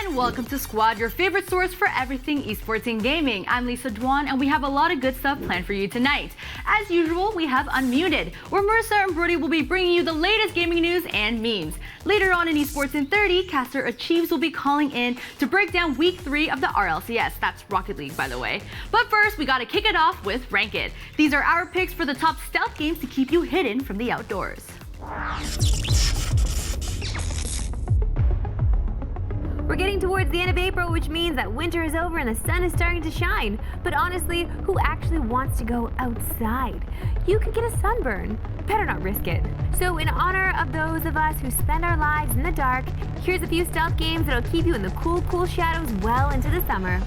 and welcome to Squad, your favorite source for everything esports and gaming. I'm Lisa Dwan, and we have a lot of good stuff planned for you tonight. As usual, we have Unmuted, where Marissa and Brody will be bringing you the latest gaming news and memes. Later on in Esports in 30, caster Achieves will be calling in to break down Week 3 of the RLCS. That's Rocket League, by the way. But first, we gotta kick it off with Ranked. These are our picks for the top stealth games to keep you hidden from the outdoors. We're getting towards the end of April, which means that winter is over and the sun is starting to shine. But honestly, who actually wants to go outside? You could get a sunburn. Better not risk it. So in honor of those of us who spend our lives in the dark, here's a few stealth games that'll keep you in the cool shadows well into the summer.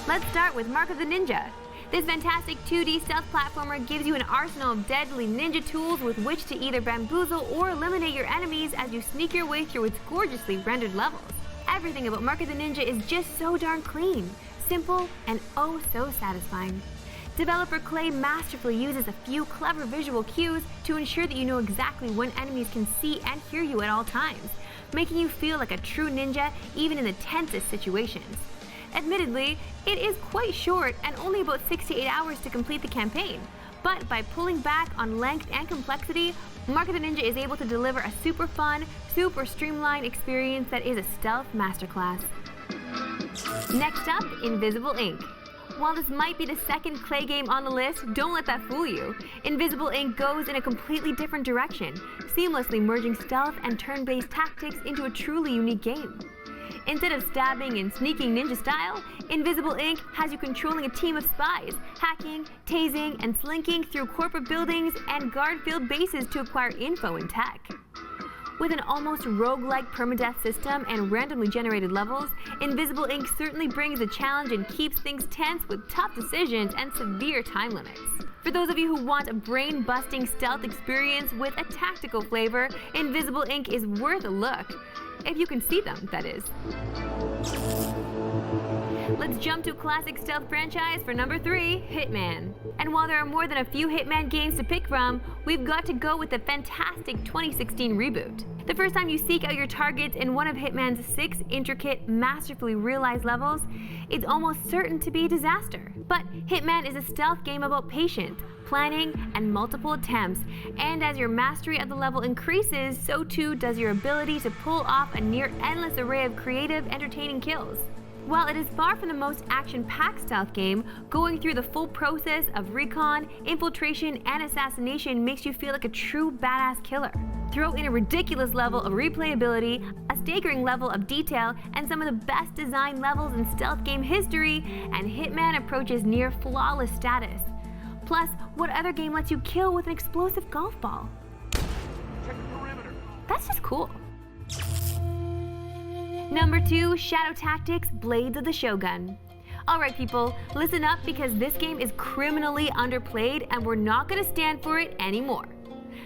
Let's start with Mark of the Ninja. This fantastic 2D stealth platformer gives you an arsenal of deadly ninja tools with which to either bamboozle or eliminate your enemies as you sneak your way through its gorgeously rendered levels. Everything about Mark of the Ninja is just so darn clean, simple, and oh so satisfying. Developer Clay masterfully uses a few clever visual cues to ensure that you know exactly when enemies can see and hear you at all times, making you feel like a true ninja even in the tensest situations. Admittedly, it is quite short and only about 6 to 8 hours to complete the campaign, but by pulling back on length and complexity, Mark of the Ninja is able to deliver a super fun, super streamlined experience that is a stealth masterclass. Next up, Invisible Ink. While this might be the second Clay game on the list, don't let that fool you. Invisible Ink goes in a completely different direction, seamlessly merging stealth and turn-based tactics into a truly unique game. Instead of stabbing and sneaking ninja style, Invisible Ink has you controlling a team of spies, hacking, tasing, and slinking through corporate buildings and guard-filled bases to acquire info and tech. With an almost roguelike permadeath system and randomly generated levels, Invisible Ink certainly brings a challenge and keeps things tense with tough decisions and severe time limits. For those of you who want a brain-busting stealth experience with a tactical flavor, Invisible Ink is worth a look. If you can see them, that is. Let's jump to a classic stealth franchise for number 3, Hitman. And while there are more than a few Hitman games to pick from, we've got to go with the fantastic 2016 reboot. The first time you seek out your targets in one of Hitman's 6 intricate, masterfully realized levels, it's almost certain to be a disaster. But Hitman is a stealth game about patience, planning, and multiple attempts, and as your mastery of the level increases, so too does your ability to pull off a near endless array of creative, entertaining kills. While it is far from the most action-packed stealth game, going through the full process of recon, infiltration, and assassination makes you feel like a true badass killer. Throw in a ridiculous level of replayability, a staggering level of detail, and some of the best designed levels in stealth game history, and Hitman approaches near flawless status. Plus, what other game lets you kill with an explosive golf ball? Check the perimeter. That's just cool. Number 2, Shadow Tactics: Blades of the Shogun. Alright people, listen up because this game is criminally underplayed and we're not going to stand for it anymore.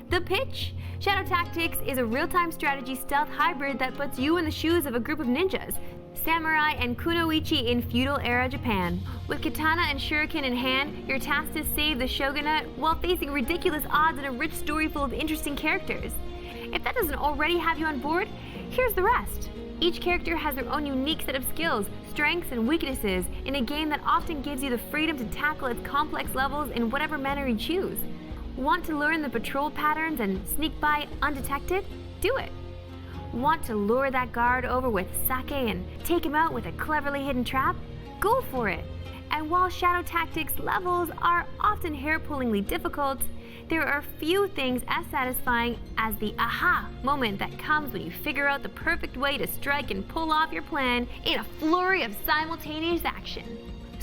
The pitch? Shadow Tactics is a real-time strategy stealth hybrid that puts you in the shoes of a group of ninjas, samurai and kunoichi in feudal-era Japan. With katana and shuriken in hand, you're tasked to save the shogunate while facing ridiculous odds and a rich story full of interesting characters. If that doesn't already have you on board, here's the rest. Each character has their own unique set of skills, strengths, and weaknesses in a game that often gives you the freedom to tackle its complex levels in whatever manner you choose. Want to learn the patrol patterns and sneak by undetected? Do it. Want to lure that guard over with sake and take him out with a cleverly hidden trap? Go for it! And while Shadow Tactics levels are often hair-pullingly difficult, there are few things as satisfying as the aha moment that comes when you figure out the perfect way to strike and pull off your plan in a flurry of simultaneous action.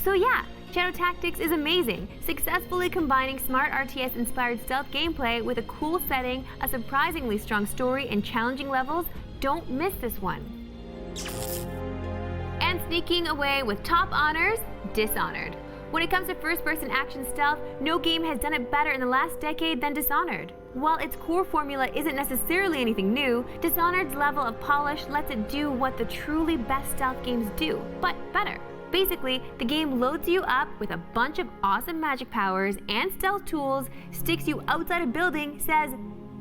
So yeah, Shadow Tactics is amazing, successfully combining smart RTS-inspired stealth gameplay with a cool setting, a surprisingly strong story, and challenging levels. Don't miss this one. And sneaking away with top honors, Dishonored. When it comes to first-person action stealth, no game has done it better in the last decade than Dishonored. While its core formula isn't necessarily anything new, Dishonored's level of polish lets it do what the truly best stealth games do, but better. Basically, the game loads you up with a bunch of awesome magic powers and stealth tools, sticks you outside a building, says,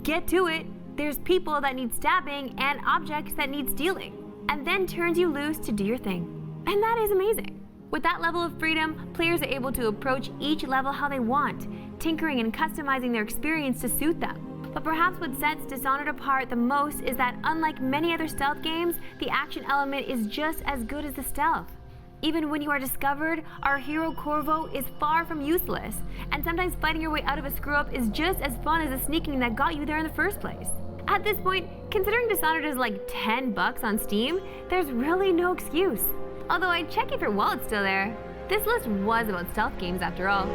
get to it, there's people that need stabbing and objects that need stealing. and then turns you loose to do your thing. And that is amazing. With that level of freedom, players are able to approach each level how they want, tinkering and customizing their experience to suit them. But perhaps what sets Dishonored apart the most is that unlike many other stealth games, the action element is just as good as the stealth. Even when you are discovered, our hero Corvo is far from useless, and sometimes fighting your way out of a screw-up is just as fun as the sneaking that got you there in the first place. At this point, considering Dishonored is like $10 on Steam, there's really no excuse. Although I'd check if your wallet's still there. This list was about stealth games after all.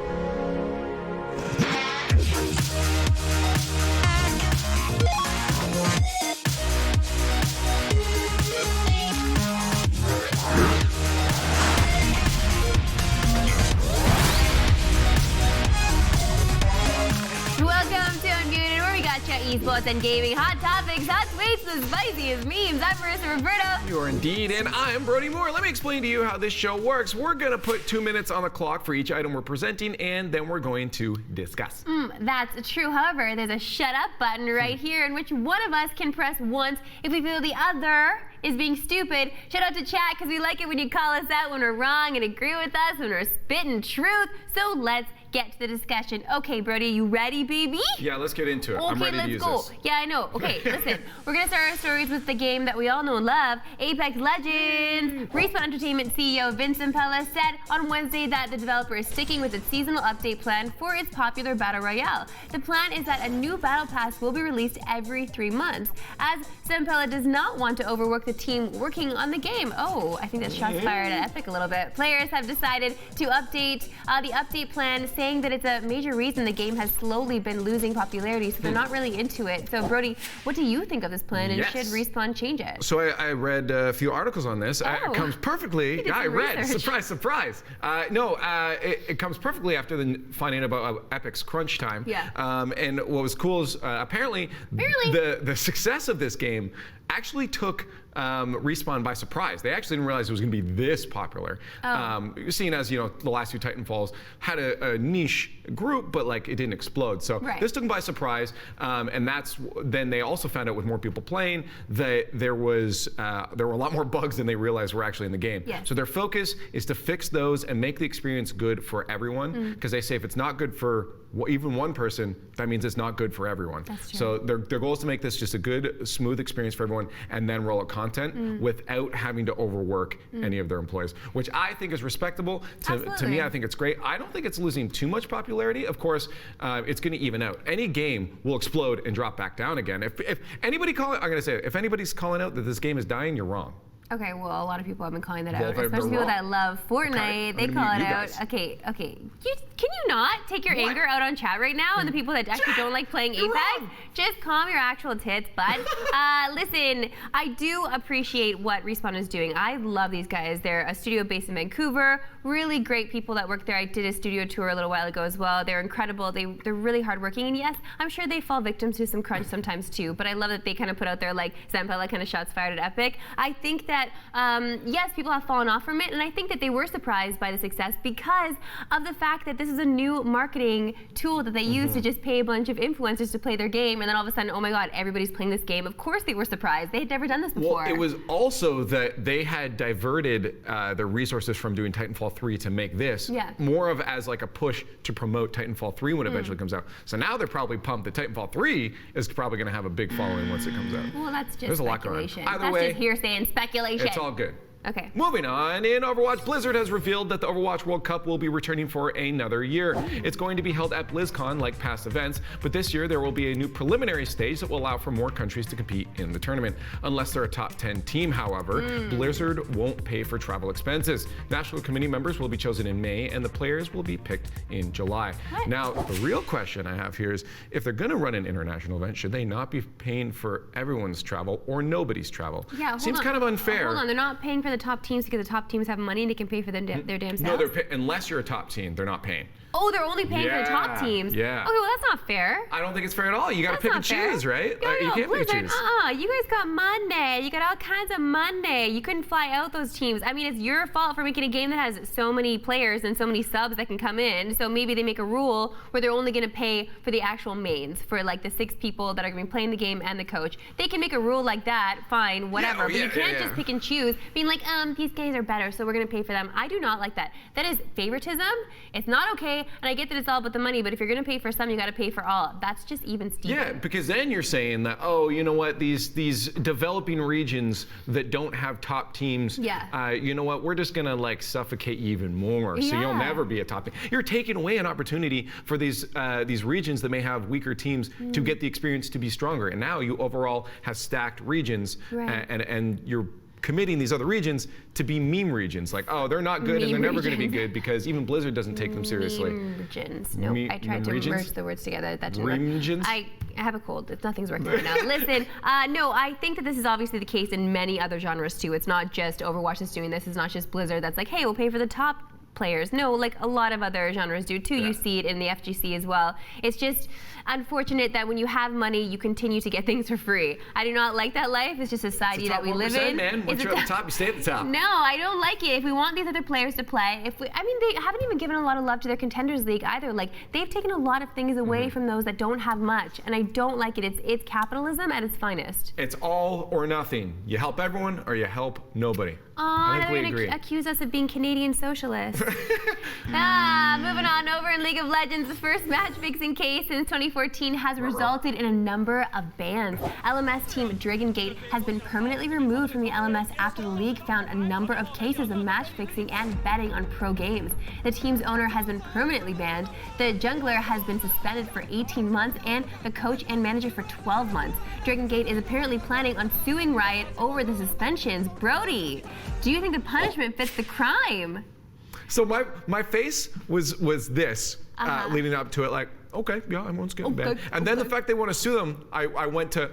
Welcome to Unmuted, where we got you esports and gaming, hot topics, hot tweets, the spiciest memes. I'm Marissa Roberto. You are indeed, and I'm Brody Moore. Let me explain to you how this show works. We're going to put 2 minutes on the clock for each item we're presenting, and then we're going to discuss. That's true. However, there's a shut up button right here in which one of us can press once if we feel the other is being stupid. Shout out to chat because we like it when you call us out when we're wrong and agree with us when we're spitting truth. So let's get to the discussion. Okay, Brody, you ready, baby? Yeah, let's get into it. Okay, I'm ready let's to use go. this. Yeah, I know. Okay, listen. We're going to start our stories with the game that we all know and love, Apex Legends. Respawn Entertainment CEO Vincent Pella said on Wednesday that the developer is sticking with its seasonal update plan for its popular Battle Royale. The plan is that a new Battle Pass will be released every 3 months, as Pella does not want to overwork the team working on the game. Oh, I think that's shots fired at Epic a little bit. Players have decided to update the update plan, saying that it's a major reason the game has slowly been losing popularity, so they're not really into it. So, Brody, what do you think of this plan, and Yes. should Respawn change it? So I read a few articles on this. It comes perfectly. did Yeah, I some read. research. Surprise, surprise. It comes perfectly after the finding about Epic's crunch time. Yeah. And what was cool is apparently the success of this game actually took Respawn by surprise. They actually didn't realize it was going to be this popular. Seeing as, the last two Titanfalls had a niche group, but like it didn't explode. So this took them by surprise. And then they also found out with more people playing that there were a lot more bugs than they realized were actually in the game. Yes. So their focus is to fix those and make the experience good for everyone. Because they say if it's not good for even one person, that means it's not good for everyone. That's true. So their goal is to make this just a good, smooth experience for everyone, and then roll out content without having to overwork any of their employees, which I think is respectable. To me, I think it's great. I don't think it's losing too much popularity. Of course, it's going to even out. Any game will explode and drop back down again. If anybody if anybody's calling out that this game is dying, you're wrong. Okay, well, a lot of people have been calling that out, they're especially people wrong. that love Fortnite. Okay, They I'm call gonna it mute you out. guys. Okay. Can you not take your anger out on chat right now and the people that actually don't like playing Apex? wrong. Just calm your actual tits, bud. Listen, I do appreciate what Respawn is doing. I love these guys. They're a studio based in Vancouver. Really great people that work there. I did a studio tour a little while ago as well. They're incredible. They're really hardworking. And yes, I'm sure they fall victim to some crunch sometimes too. But I love that they kind of put out there like Zampella kind of shots fired at Epic. I think that yes, people have fallen off from it, and I think that they were surprised by the success because of the fact that this is a new marketing tool that they use to just pay a bunch of influencers to play their game, and then all of a sudden, oh my God, everybody's playing this game. Of course they were surprised. They had never done this before. Well, it was also that they had diverted their resources from doing Titanfall 3 to make this more of as like a push to promote Titanfall 3 when it eventually comes out. So now they're probably pumped that Titanfall 3 is probably going to have a big following once it comes out. Well, that's just There's a lot going on. speculation. Either That's way, just hearsay and speculation. it's all good. Okay. Moving on, in Overwatch, Blizzard has revealed that the Overwatch World Cup will be returning for another year. It's going to be held at BlizzCon like past events, but this year there will be a new preliminary stage that will allow for more countries to compete in the tournament. Unless they're a top 10 team, however, Blizzard won't pay for travel expenses. National committee members will be chosen in May, and the players will be picked in July. Now, the real question I have here is, if they're going to run an international event, should they not be paying for everyone's travel or nobody's travel? Yeah, Seems kind of unfair. Hold on, they're not paying for for the top teams because the top teams have money and they can pay for their damn No, selves? unless you're a top team, they're not paying. Oh, they're only paying for the top teams. Yeah. Okay, well that's not fair. I don't think it's fair at all. You got to That's pick not and fair. choose, right? No, You can't Blizzard, pick and choose. you guys got Monday. You got all kinds of Monday. You couldn't fly out those teams. I mean, it's your fault for making a game that has so many players and so many subs that can come in. So maybe they make a rule where they're only going to pay for the actual mains, for like the 6 people that are going to be playing the game and the coach. They can make a rule like that, fine, whatever. But you can't just pick and choose, being like, these guys are better, so we're going to pay for them. I do not like that. That is favoritism. It's not okay, and I get that it's all about the money, but if you're going to pay for some, you got to pay for all. That's just even steeper. Yeah, because then you're saying that, oh, you know what, these developing regions that don't have top teams, you know what, we're just going to like suffocate you even more, so you'll never be a top team. You're taking away an opportunity for these regions that may have weaker teams to get the experience to be stronger, and now you overall have stacked regions, and you're committing these other regions to be meme regions. Like, oh, they're not good and they're never going to be good because even Blizzard doesn't take them seriously. Meme regions. No, I tried to merge the words together. That didn't work. I have a cold. Nothing's working right now. Listen, no, I think that this is obviously the case in many other genres too. It's not just Overwatch that's doing this. It's not just Blizzard that's like, hey, we'll pay for the top players. No, like a lot of other genres do too. You see it in the FGC as well. It's just unfortunate that when you have money, you continue to get things for free. I do not like that life. It's just a society that we live in. Man. Once you're at the top, you stay at the top. No, I don't like it. If we want these other players to play, I mean, they haven't even given a lot of love to their Contenders League either. Like, they've taken a lot of things away from those that don't have much, and I don't like it. It's capitalism at its finest. It's all or nothing. You help everyone or you help nobody. I think we agree. Accuse us of being Canadian socialists. Moving on over in League of Legends, the first match-fixing case since 2014 has resulted in a number of bans. LMS team Dragon Gate has been permanently removed from the LMS after the league found a number of cases of match-fixing and betting on pro games. The team's owner has been permanently banned, the jungler has been suspended for 18 months, and the coach and manager for 12 months. Dragon Gate is apparently planning on suing Riot over the suspensions. Brody, do you think the punishment fits the crime? So my face was this leading up to it, like, okay, yeah, everyone's getting banned. And then the fact they want to sue them, I went to,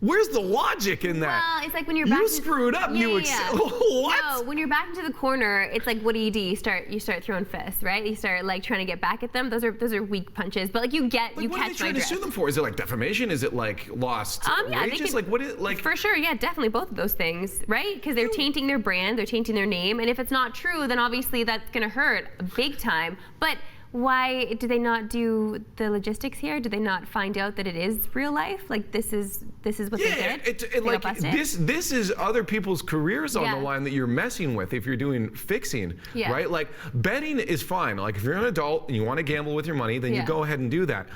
where's the logic in that? Well, it's like when you're back. You screwed up. What? No, when you're back into the corner, it's like, what do? You start throwing fists, right? You start like trying to get back at them. Those are weak punches, but like you catch my drift. What are they trying to sue them for? Is it like defamation? Is it like lost wages? Like what is like? For sure, yeah, definitely both of those things, right? Because they're tainting their brand, they're tainting their name, and if it's not true, then obviously that's gonna hurt big time. But why do they not do the logistics here? Do they not find out that it is real life? Like this is what they did? This is other people's careers on the line that you're messing with if you're doing fixing, right? Like betting is fine. Like if you're an adult and you want to gamble with your money, then you go ahead and do that.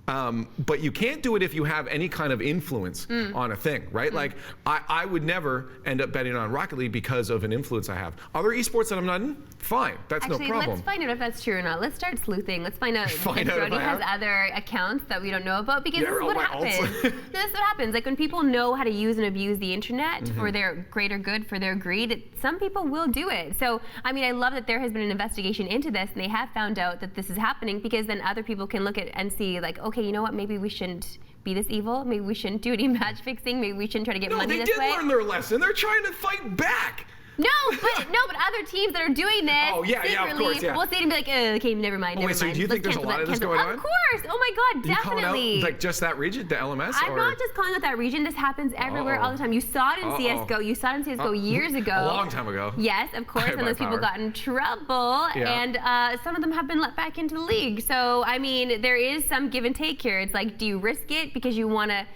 But you can't do it if you have any kind of influence on a thing, right? Like, I would never end up betting on Rocket League because of an influence I have. Other esports that I'm not in, fine, that's no problem. Let's find out if that's true or not. Let's start sleuthing. Let's find out if Brody has other accounts that we don't know about, because this is what happens. This is what happens. Like when people know how to use and abuse the internet for their greater good, for their greed, some people will do it. So, I mean, I love that there has been an investigation into this and they have found out that this is happening, because then other people can look at and see like, okay, you know what, maybe we shouldn't be this evil. Maybe we shouldn't do any match fixing. Maybe we shouldn't try to get money this way. They did learn their lesson. They're trying to fight back. No, but other teams that are doing this secretly of course, will say to be like, okay, never mind, never mind. So do you think there's a lot of this going on? Of course. Oh my God, definitely. Out, like just that region, the LMS? I'm not just calling out that region. This happens everywhere all the time. You saw it in CSGO. You saw it in CSGO years ago. A long time ago. Yes, of course. And those people got in trouble. And some of them have been let back into the league. So, I mean, there is some give and take here. It's like, do you risk it because you want to,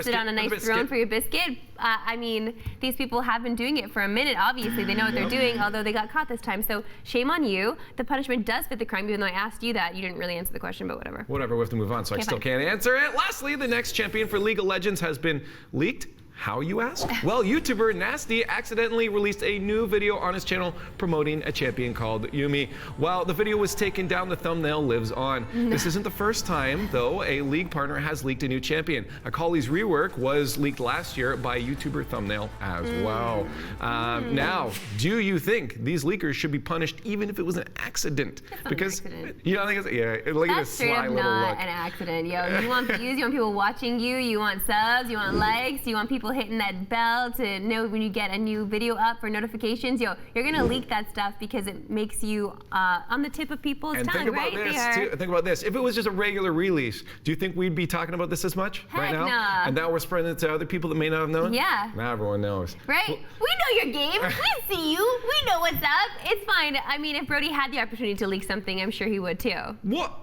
sit on a nice throne for your biscuit? I mean, these people have been doing it for a minute. Obviously, they know what they're doing, although they got caught this time. So shame on you. The punishment does fit the crime, even though I asked you that. You didn't really answer the question, but whatever. Whatever, we have to move on, so I still can't answer it. Lastly, the next champion for League of Legends has been leaked. How, you ask? Well, YouTuber Nasty accidentally released a new video on his channel promoting a champion called Yuumi. While the video was taken down, the thumbnail lives on. This isn't the first time, though, a league partner has leaked a new champion. Akali's rework was leaked last year by a YouTuber thumbnail as well. Now, do you think these leakers should be punished even if it was an accident? Because you don't think it's, look at this sly little look. An accident, yo. You want views, you want people watching you, you want subs, you want likes, you want people hitting that bell to know when you get a new video up for notifications. Yo, you're gonna leak that stuff because it makes you on the tip of people's And tongue, think about right? this, too. Think about this. If it was just a regular release, do you think we'd be talking about this as much right now? Nah. And now we're spreading it to other people that may not have known? Yeah. Now everyone knows. Right? We know your game. We see you. We know what's up. It's fine. I mean, if Brody had the opportunity to leak something, I'm sure he would too. What?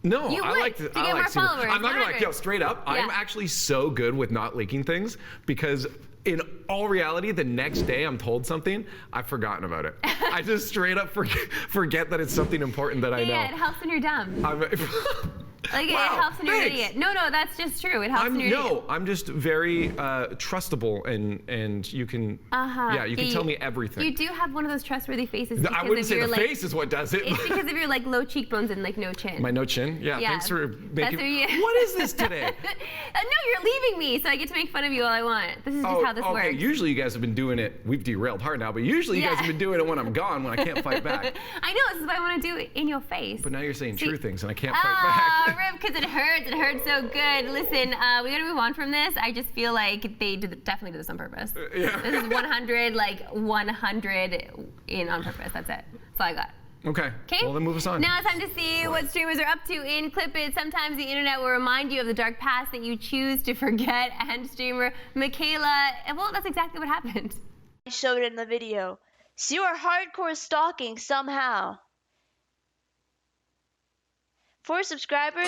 No, You I would, like to get I more like followers, I'm not gonna like, 100. yo, straight up, Yeah. I'm actually so good with not leaking things because in all reality, the next day I'm told something, I've forgotten about it. I just straight up forget that it's something important that I know. Yeah, it helps when you're dumb. Like, Wow, it helps when you're an thanks. idiot. No, that's just true. It helps when you're an idiot. I'm just very trustable and you can, yeah, you can tell me everything. You do have one of those trustworthy faces. I because wouldn't of say your, the like, face is what does it. It's because of your like low cheekbones and like no chin. My no chin? Yeah, Yeah, thanks for that's making, where you- what is this today? No, you're leaving me, so I get to make fun of you all I want. This is just how this okay. works. Usually you guys have been doing it, we've derailed hard now, but usually you guys have been doing it when I'm gone, when I can't fight back. I know, this is why I want to do it in your face. But now you're saying See- true things and I can't fight back. Rip, because it hurts. It hurts so good. Listen, we gotta move on from this. I just feel like they definitely did this on purpose. Yeah. This is 100, like 100 in on purpose. That's it. That's all I got. Okay, well then move us on. Now it's time to see what streamers are up to in Clip It. Sometimes the internet will remind you of the dark past that you choose to forget. And streamer Michaela, well, that's exactly what happened. I showed in the video. So you are hardcore stalking somehow. 4 subscribers?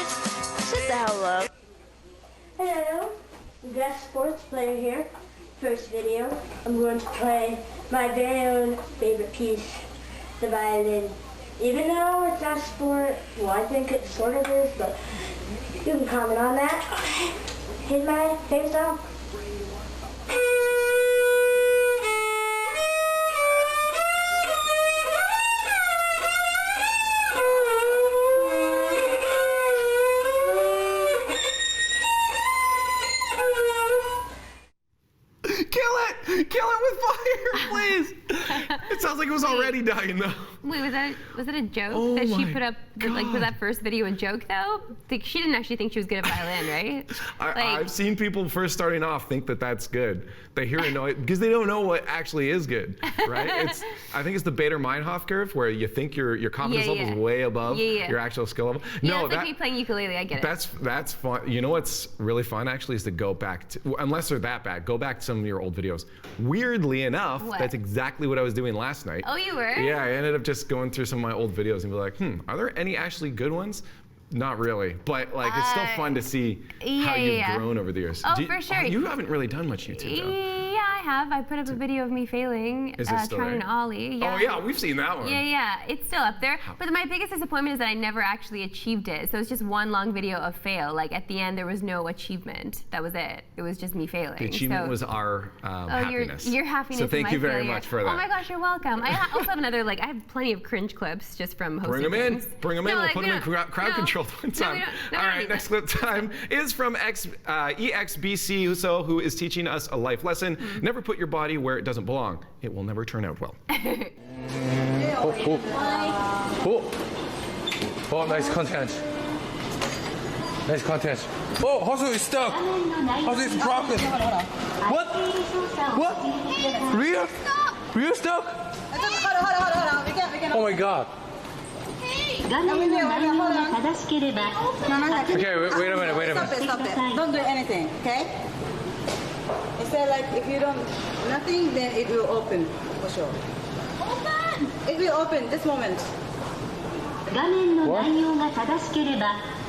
Shut the hell up. Hello, ESPORTS player here. First video, I'm going to play my very own favorite piece, the violin. Even though it's not sport, well, I think it sort of is, but you can comment on that. Here's my favorite song. Kill it with fire, please! It sounds like it was already dying though. Wait, was that a joke Oh that she my put up? Like, was that first video a joke though? Like, she didn't actually think she was good at violin, right? I've seen people first starting off think that that's good. They hear it, know it, because they don't know what actually is good, right? I think it's the Bader-Meinhof curve where you think your confidence level is way above your actual skill level. Yeah, No, it's like me playing ukulele. I get it. That's fun. You know what's really fun actually is to go back to, unless they're that bad, go back to some of your old videos. Weirdly enough, that's exactly what I was doing last night. Oh, you were? Yeah, I ended up just going through some of my old videos and be like, are there any actually good ones? Not really, but like it's still fun to see how you've grown over the years. Oh, for sure. You haven't really done much YouTube though. Yeah, I have. I put up a video of me failing, Is it still trying there? an ollie. Yeah. Oh yeah, we've seen that one. Yeah, it's still up there. But my biggest disappointment is that I never actually achieved it. So it's just one long video of fail. Like at the end, there was no achievement. That was it. It was just me failing. The achievement was our happiness. Your happiness. So thank is my you very failure. much for that. Oh my gosh, you're welcome. I also have another, I have plenty of cringe clips just from hosting. Bring them in. things. Bring them in. No, We'll like, put them in crowd control one time. No, All right, next clip time is from EXBC Uso, who is teaching us a life lesson. Never put your body where it doesn't belong. It will never turn out well. Oh, nice content. Nice content. Oh, Hustle is stuck. Hustle is broken. What? What? Real? Real stuck? Oh my god. Okay, wait a minute. Stop it. Don't do anything, okay? It said like if you don't nothing, then it will open for sure. Open! It will open this moment.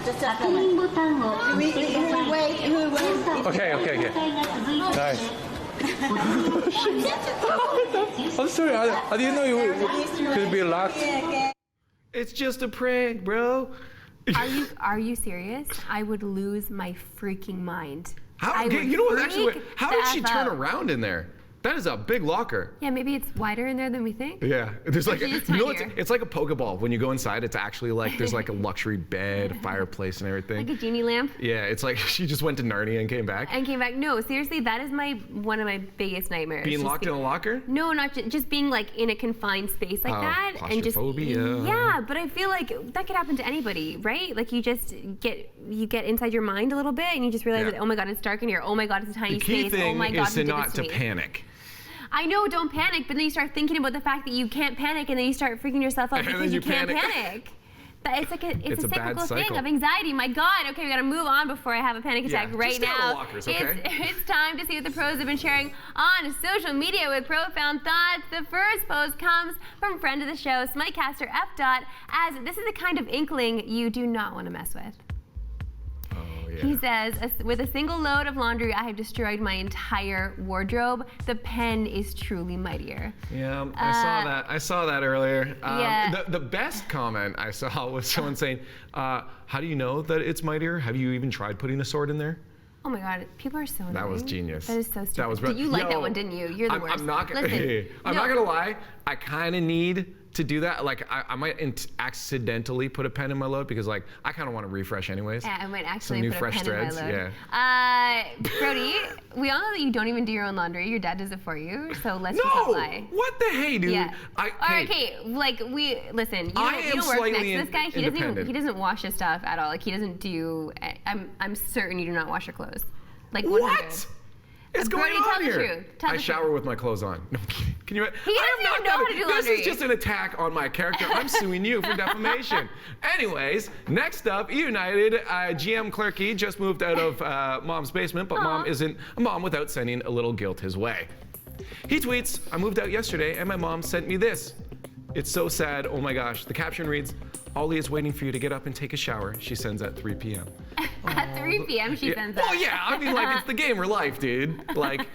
Just a moment. We wait. Okay. Nice. I'm sorry, I didn't know you could be locked. It's just a prank, bro. Are you serious? I would lose my freaking mind. How? I Okay, would you know what? Actually, freak how did the she F turn out. around in there? That is a big locker. Yeah, maybe it's wider in there than we think. Yeah, there's like, Actually, it's you know, tinier. it's like a Pokeball. When you go inside, it's actually like, there's like a luxury bed, a fireplace and everything. Like a genie lamp. Yeah, it's like she just went to Narnia and came back. And came back. No, seriously, that is one of my biggest nightmares. Being Just locked in a locker? No, not just being like in a confined space like that, and just claustrophobia. yeah. But I feel like that could happen to anybody, right? Like you get inside your mind a little bit, and you just realize that, oh my God, it's dark in here. Oh my God, it's a tiny The key space. thing Oh my God, is who to did not this to me? panic. I know, don't panic, but then you start thinking about the fact that you can't panic, and then you start freaking yourself out And because then you you can't panic. panic. But it's like it's a bad cyclical thing cycle. of anxiety. My God, okay, we gotta move on before I have a panic attack Yeah, right just stay out of now. lockers, okay? It's time to see what the pros have been sharing on social media with profound thoughts. The first post comes from friend of the show, Smitecaster F. As this is the kind of inkling you do not want to mess with. He says, with a single load of laundry, I have destroyed my entire wardrobe. The pen is truly mightier. Yeah, I saw that. I saw that earlier. Yeah. The best comment I saw was someone saying, how do you know that it's mightier? Have you even tried putting a sword in there? Oh my God, people are so annoying. That was genius. That is so stupid. That was You like Yo, that one, didn't you? You're the worst. I'm not gonna. Listen, I'm not gonna lie. I kind of need to do that. Like I might accidentally put a pen in my load because like I kind of want to refresh anyways. Yeah, I might Some actually new put fresh a pen threads. in my load. Yeah. Brody, we all know that you don't even do your own laundry. Your dad does it for you, so let's just No. not lie. What the hey, dude? Yeah. Hey, Okay, like listen, you I don't, am work next to slightly this guy. independent. He doesn't wash his stuff at all. Like he doesn't do. I'm certain you do not wash your clothes. Like 100. What? It's going Brody, on tell the here. truth. Tell I the shower truth. with my clothes on. No, can you? He doesn't even know how to do This laundry. is just an attack on my character. I'm suing you for defamation. Anyways, next up, United GM Clerky just moved out of Mom's basement, but Mom isn't a mom without sending a little guilt his way. He tweets, "I moved out yesterday and my mom sent me this. It's so sad. Oh my gosh." The caption reads, "Ollie is waiting for you to get up and take a shower." She sends at 3 p.m. At 3 p.m. she sends that. Well, yeah, I mean, like, it's the gamer life, dude. Like,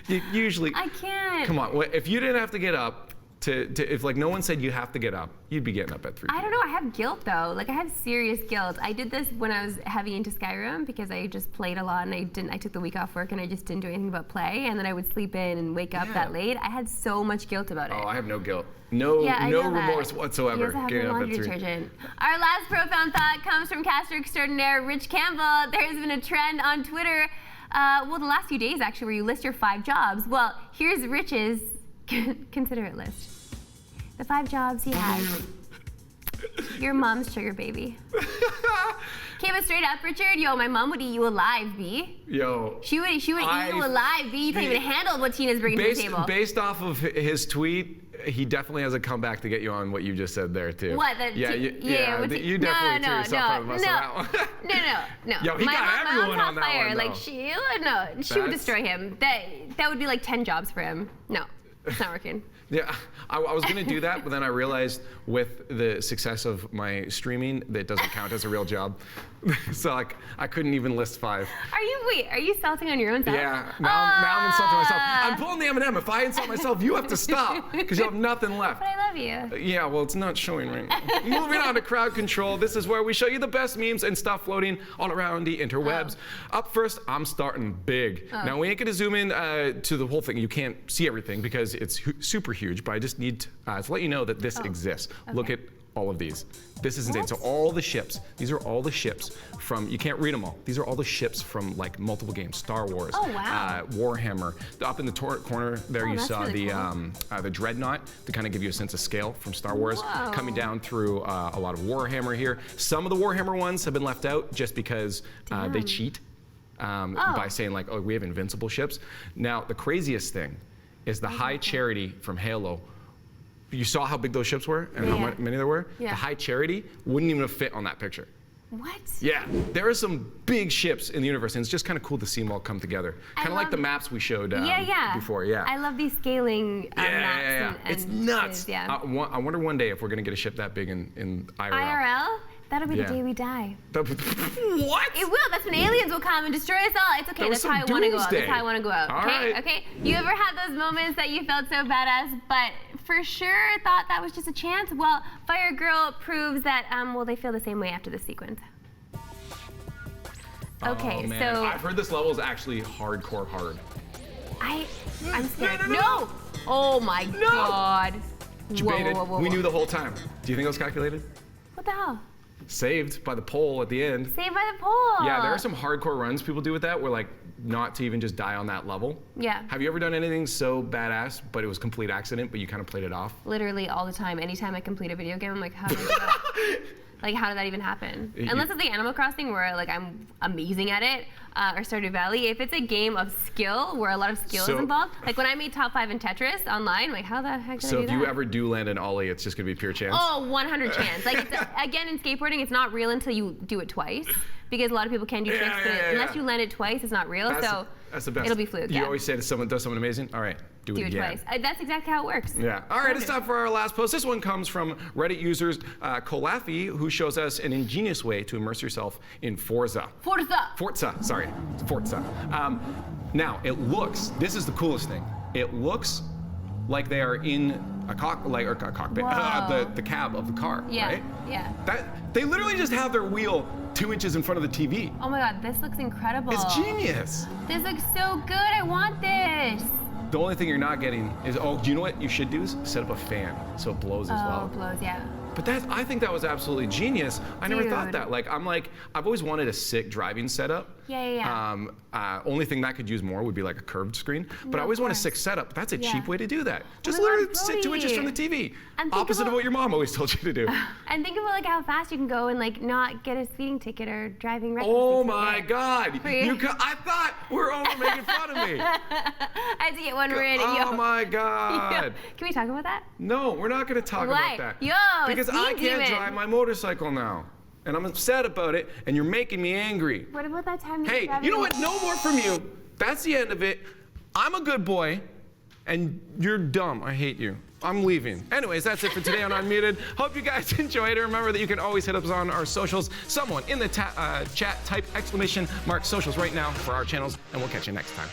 you usually. I can't. Come on, if you didn't have to get up if like no one said you have to get up, you'd be getting up at 3 p.m. I don't know. I have guilt though. Like I have serious guilt. I did this when I was heavy into Skyrim because I just played a lot and I took the week off work and I just didn't do anything but play. And then I would sleep in and wake up that late. I had so much guilt about it. Oh, I have no guilt. No remorse whatsoever. You also have getting your up at laundry 3. detergent. Our last profound thought comes from caster extraordinaire Rich Campbell. There has been a trend on Twitter, well, the last few days actually, where you list your 5 jobs. Well, here's Rich's consider it list. The 5 jobs he has. Your mom's sugar baby. Okay, but straight up, Richard, yo, my mom would eat you alive, B. Yo. She would eat you alive, B. You can't even handle what Tina's bringing to the table. Based off of his tweet, he definitely has a comeback to get you on what you just said there too. What? You definitely threw yourself under the bus on that one. No. Yo, he got everyone on that one, though. Like she would destroy him. That would be like 10 jobs for him. No, it's not working. Yeah, I was gonna do that, but then I realized with the success of my streaming, that doesn't count as a real job. So like, I couldn't even list 5. Are you salting on your own self? Yeah, now I'm insulting myself. I'm pulling the M&M. If I insult myself, you have to stop, because you have nothing left. But I love you. Yeah, well, it's not showing right now. Moving on to crowd control. This is where we show you the best memes and stuff floating all around the interwebs. Up first, I'm starting big. Now, we ain't gonna zoom in to the whole thing. You can't see everything because it's super huge, but I just need to let you know that this exists. Okay. Look at all of these. This is insane. So all the ships, these are all the ships from, you can't read them all. These are all the ships from like multiple games, Star Wars, Warhammer. Up in the corner there you saw really the Dreadnought to kind of give you a sense of scale from Star Wars. Whoa. Coming down through a lot of Warhammer here. Some of the Warhammer ones have been left out just because they cheat by saying like, oh, we have invincible ships. Now, the craziest thing is the High Charity from Halo. You saw how big those ships were and how many there were? Yeah. The High Charity wouldn't even have fit on that picture. What? Yeah, there are some big ships in the universe, and it's just kind of cool to see them all come together. Kind of like the maps we showed before. Yeah. I love these scaling maps. And it's nuts. Yeah. I wonder one day if we're gonna get a ship that big in IRL. IRL? That'll be the day we die. What? It will. That's when aliens will come and destroy us all. It's okay. That's how I want to go out. That's how I want to go out. All Okay. right. Okay. You ever had those moments that you felt so badass, but for sure thought that was just a chance? Well, Fire Girl proves that. They feel the same way after this sequence. Okay. Oh, man. So I've heard this level is actually hardcore hard. I'm scared. No! Oh my God. Debated. Whoa. We knew the whole time. Do you think it was calculated? What the hell? Saved by the pole at the end. Saved by the pole. Yeah, there are some hardcore runs people do with that where like not to even just die on that level. Yeah. Have you ever done anything so badass, but it was complete accident, but you kind of played it off? Literally all the time. Anytime I complete a video game, I'm like, how did I do that? Like, how did that even happen? Unless it's like Animal Crossing where like I'm amazing at it, or Stardew Valley. If it's a game of skill where a lot of skill is involved, like when I made top 5 in Tetris online, like how the heck did I do that? So if you ever do land an ollie, it's just gonna be pure chance? Oh, 100 chance. Like again, in skateboarding, it's not real until you do it twice. Because a lot of people can do tricks, but unless you land it twice, it's not real. That's the best. It'll be fluke. You always say to someone does something amazing, all right, do it again. Twice. That's exactly how it works. Yeah. All right, it's time for our last post. This one comes from Reddit users Kolafi, who shows us an ingenious way to immerse yourself in Forza. Forza. Now, this is the coolest thing. It looks like they are in a cockpit, the cab of the car, right? Yeah. They literally just have their wheel 2 inches in front of the TV. Oh my God, this looks incredible. It's genius. This looks so good. I want this. The only thing you're not getting is, do you know what you should do is set up a fan so it blows as well. Oh, it blows, yeah. But I think that was absolutely genius. I never thought that. I've always wanted a sick driving setup. Yeah. Only thing that could use more would be like a curved screen. But I always want a sick setup. That's a cheap way to do that. Just literally sit 2 inches from the TV. Opposite of what your mom always told you to do. And think about like how fast you can go and like not get a speeding ticket or driving recklessly. Oh my God! I thought we were all making fun of me. I had to get one ready. Oh my God! Can we talk about that? No, we're not going to talk about that. Because I can't drive my motorcycle now. And I'm upset about it, and you're making me angry. What about that time? Hey, you know what? No more from you. That's the end of it. I'm a good boy, and you're dumb. I hate you. I'm leaving. Anyways, that's it for today on Unmuted. Hope you guys enjoyed it. Remember that you can always hit us on our socials. Someone in the chat type !mark socials right now for our channels, and we'll catch you next time.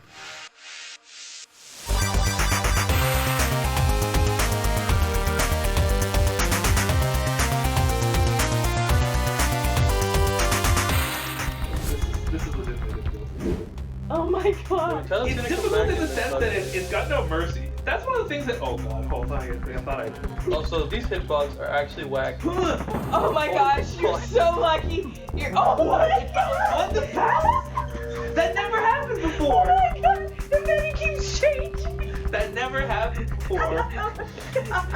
Oh my God. It's difficult in the sense that it's got no mercy. That's one of the things that. Oh God, hold on. I thought I. Also, these hitboxes are actually whack. Oh my gosh, you're so lucky. Oh my God. What the hell? That never happened before. Oh my God, the menu keeps changing. That never happened before.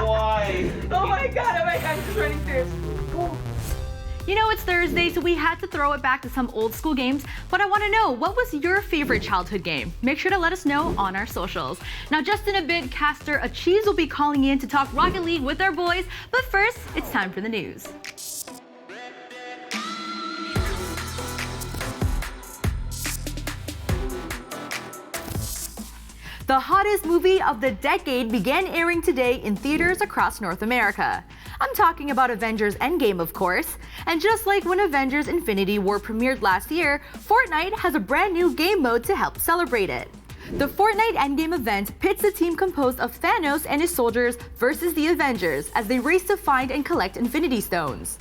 Why? Oh my God, I'm just running through. Oh. You know, it's Thursday, so we had to throw it back to some old school games, but I want to know, what was your favorite childhood game? Make sure to let us know on our socials. Now, just in a bit, caster Achieve will be calling in to talk Rocket League with our boys, but first, it's time for the news. The hottest movie of the decade began airing today in theaters across North America. I'm talking about Avengers Endgame, of course. And just like when Avengers Infinity War premiered last year, Fortnite has a brand new game mode to help celebrate it. The Fortnite Endgame event pits a team composed of Thanos and his soldiers versus the Avengers as they race to find and collect Infinity Stones.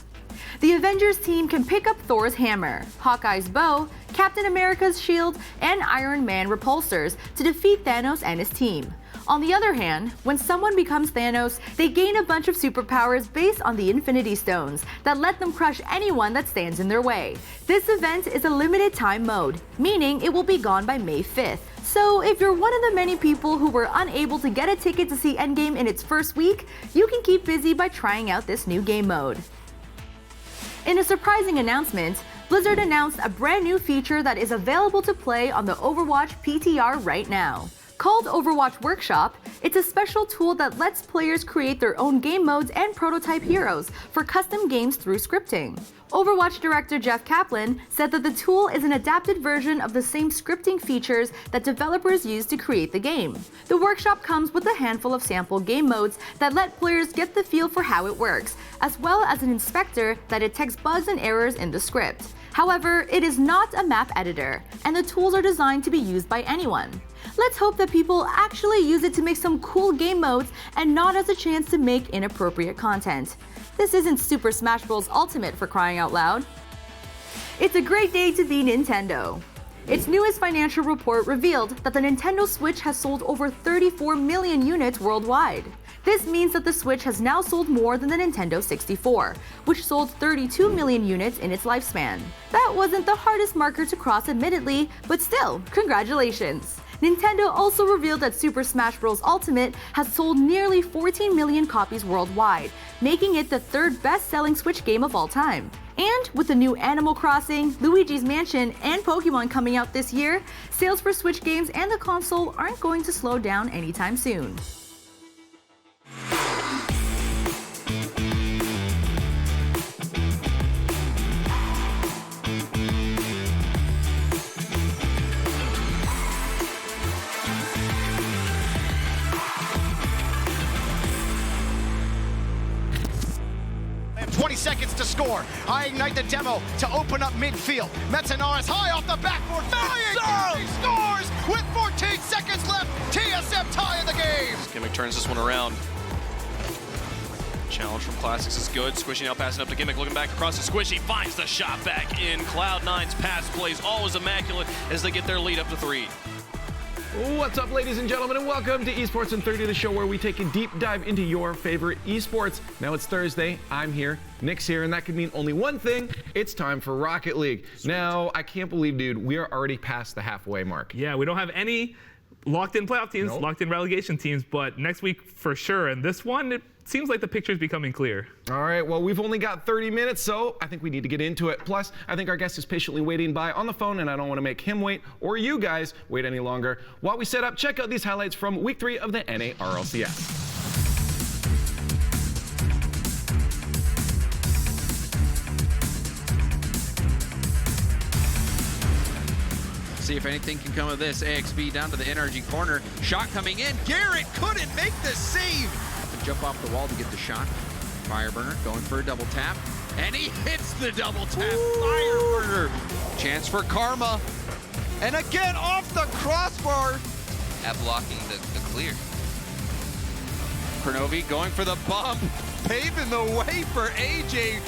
The Avengers team can pick up Thor's hammer, Hawkeye's bow, Captain America's shield, and Iron Man repulsors to defeat Thanos and his team. On the other hand, when someone becomes Thanos, they gain a bunch of superpowers based on the Infinity Stones that let them crush anyone that stands in their way. This event is a limited time mode, meaning it will be gone by May 5th. So if you're one of the many people who were unable to get a ticket to see Endgame in its first week, you can keep busy by trying out this new game mode. In a surprising announcement, Blizzard announced a brand new feature that is available to play on the Overwatch PTR right now. Called Overwatch Workshop, it's a special tool that lets players create their own game modes and prototype heroes for custom games through scripting. Overwatch director Jeff Kaplan said that the tool is an adapted version of the same scripting features that developers use to create the game. The workshop comes with a handful of sample game modes that let players get the feel for how it works, as well as an inspector that detects bugs and errors in the script. However, it is not a map editor, and the tools are designed to be used by anyone. Let's hope that people actually use it to make some cool game modes and not as a chance to make inappropriate content. This isn't Super Smash Bros. Ultimate, for crying out loud. It's a great day to be Nintendo. Its newest financial report revealed that the Nintendo Switch has sold over 34 million units worldwide. This means that the Switch has now sold more than the Nintendo 64, which sold 32 million units in its lifespan. That wasn't the hardest marker to cross, admittedly, but still, congratulations. Nintendo also revealed that Super Smash Bros. Ultimate has sold nearly 14 million copies worldwide, making it the third best-selling Switch game of all time. And with the new Animal Crossing, Luigi's Mansion, and Pokemon coming out this year, sales for Switch games and the console aren't going to slow down anytime soon. They have 20 seconds to score. I ignite the demo to open up midfield. Metanaris high off the backboard. He scores with 14 seconds left. TSM tie in the game. Gimmick turns this one around. Challenge from Classics is good. Squishy now passing up to Gimmick, looking back across to Squishy, finds the shot back in. Cloud9's pass plays always immaculate as they get their lead up to 3. What's up, ladies and gentlemen, and welcome to Esports in 30, the show where we take a deep dive into your favorite esports. Now it's Thursday, I'm here, Nick's here, and that could mean only one thing. It's time for Rocket League. Sweet. Now, I can't believe, dude, we are already past the halfway mark. Yeah, we don't have any locked-in playoff teams, Nope. locked-in relegation teams, but next week for sure. And this one, it seems like the picture's becoming clear. All right, well, we've only got 30 minutes, so I think we need to get into it. Plus, I think our guest is patiently waiting by on the phone, and I don't want to make him wait, or you guys wait any longer. While we set up, check out these highlights from Week 3 of the NA RLCS. See if anything can come of this. AXB down to the NRG corner. Shot coming in. Garrett couldn't make the save. Have to jump off the wall to get the shot. Fireburner going for a double tap. And he hits the double tap. Fireburner. Chance for Karma. And again off the crossbar. At blocking the clear. Kronovi going for the bump. Paving the way for AJ.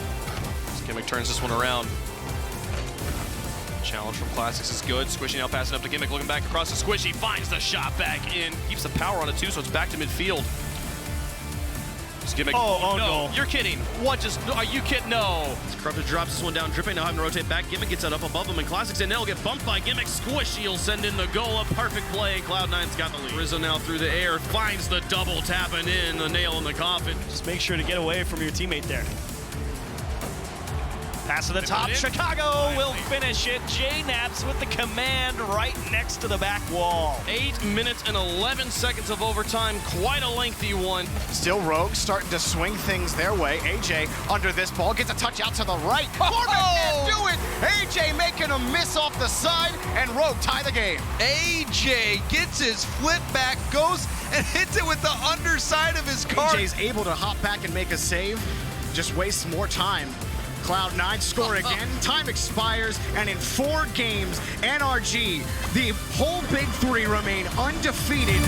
Gimmick turns this one around. Challenge from Classics is good. Squishy now passing up to Gimmick, looking back across to Squishy, finds the shot back in. Keeps the power on it too, so it's back to midfield. It's Gimmick. Oh no, you're kidding. What just, are you kidding? No. Corrupted drops this one down, dripping, now having to rotate back. Gimmick gets it up above him, and Classics and Nell get bumped by Gimmick. Squishy will send in the goal, a perfect play. Cloud9's got the lead. Rizzo now through the air, finds the double tapping in, the nail in the coffin. Just make sure to get away from your teammate there. Pass to the top, Chicago will finish it. J-Naps with the command right next to the back wall. 8 minutes and 11 seconds of overtime, quite a lengthy one. Still Rogue starting to swing things their way. AJ under this ball gets a touch out to the right. Corbin can't do it. AJ making a miss off the side, and Rogue tie the game. AJ gets his flip back, goes and hits it with the underside of his car. AJ's able to hop back and make a save, just wastes more time. Cloud9 score again, time expires, and in 4 games, NRG, the whole Big Three remain undefeated.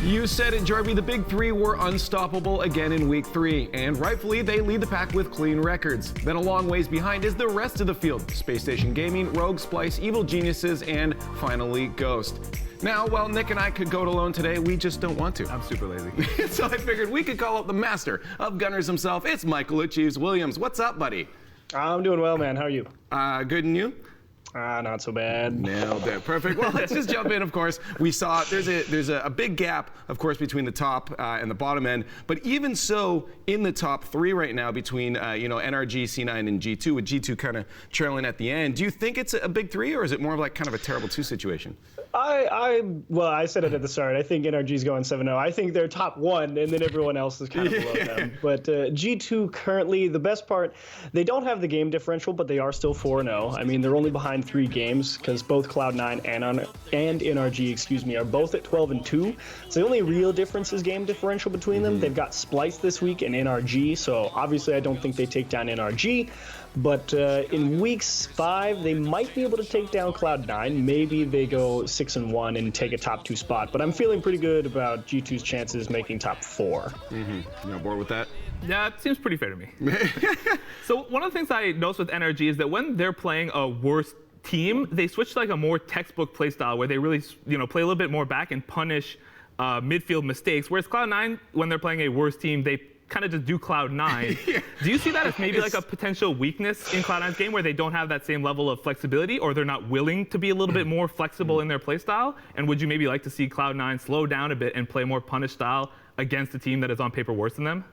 You said it, Jarby. The Big Three were unstoppable again in Week 3, and rightfully they lead the pack with clean records. Then a long ways behind is the rest of the field: Space Station Gaming, Rogue, Splice, Evil Geniuses, and finally Ghost. Now, while Nick and I could go it alone today, we just don't want to. I'm super lazy. So I figured we could call up the master of gunners himself. It's Michael Achieves Williams. What's up, buddy? I'm doing well, man. How are you? Good, and you? Not so bad. Nailed it. Perfect. Well, let's just jump in, of course. We saw there's a big gap, of course, between the top and the bottom end. But even so, in the top 3 right now between, NRG, C9, and G2, with G2 kind of trailing at the end. Do you think it's a big 3, or is it more of like kind of a terrible 2 situation? I said it at the start. I think NRG's going 7-0. I think they're top 1, and then everyone else is kind of below them. But G2 currently, the best part, they don't have the game differential, but they are still 4-0. I mean, they're only behind 3 games because both Cloud9 and NRG, are both at 12-2. So the only real difference is game differential between them. They've got Splice this week and NRG, so obviously I don't think they take down NRG. But in weeks 5, they might be able to take down Cloud9. Maybe they go 6-1 and take a top 2 spot. But I'm feeling pretty good about G2's chances making top 4. You on board with that? Yeah, it seems pretty fair to me. So one of the things I noticed with NRG is that when they're playing a worse team, they switched to like a more textbook play style where they really, play a little bit more back and punish midfield mistakes. Whereas Cloud9, when they're playing a worse team, they kind of just do Cloud9. Yeah. Do you see that as maybe like a potential weakness in Cloud9's game where they don't have that same level of flexibility, or they're not willing to be a little bit more flexible in their play style? And would you maybe like to see Cloud9 slow down a bit and play more punish style against a team that is on paper worse than them?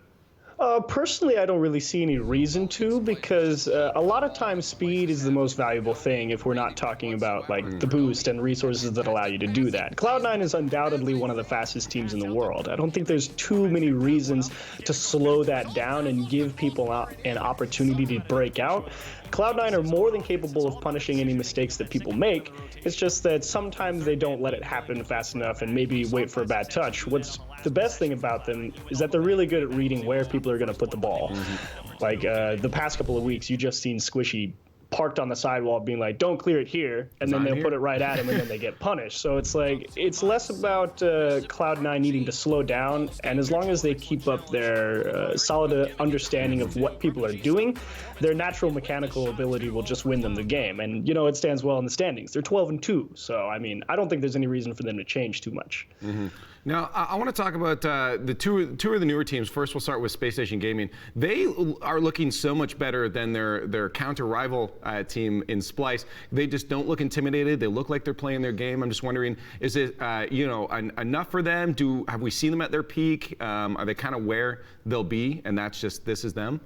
Personally, I don't really see any reason to, because a lot of times speed is the most valuable thing if we're not talking about like the boost and resources that allow you to do that. Cloud9 is undoubtedly one of the fastest teams in the world. I don't think there's too many reasons to slow that down and give people an opportunity to break out. Cloud9 are more than capable of punishing any mistakes that people make. It's just that sometimes they don't let it happen fast enough and maybe wait for a bad touch. What's the best thing about them is that they're really good at reading where people are going to put the ball. Like the past couple of weeks, you just seen Squishy parked on the sidewall being like, don't clear it here, and then they'll put it right at him and then they get punished. So it's like, it's less about Cloud9 needing to slow down, and as long as they keep up their solid understanding of what people are doing, their natural mechanical ability will just win them the game. And it stands well in the standings. They're 12-2, so I mean, I don't think there's any reason for them to change too much. Now, I want to talk about the two of the newer teams. First, we'll start with Space Station Gaming. They are looking so much better than their counter-rival team in Splice. They just don't look intimidated. They look like they're playing their game. I'm just wondering, is it enough for them? Have we seen them at their peak? Are they kind of where they'll be, and that's just this is them?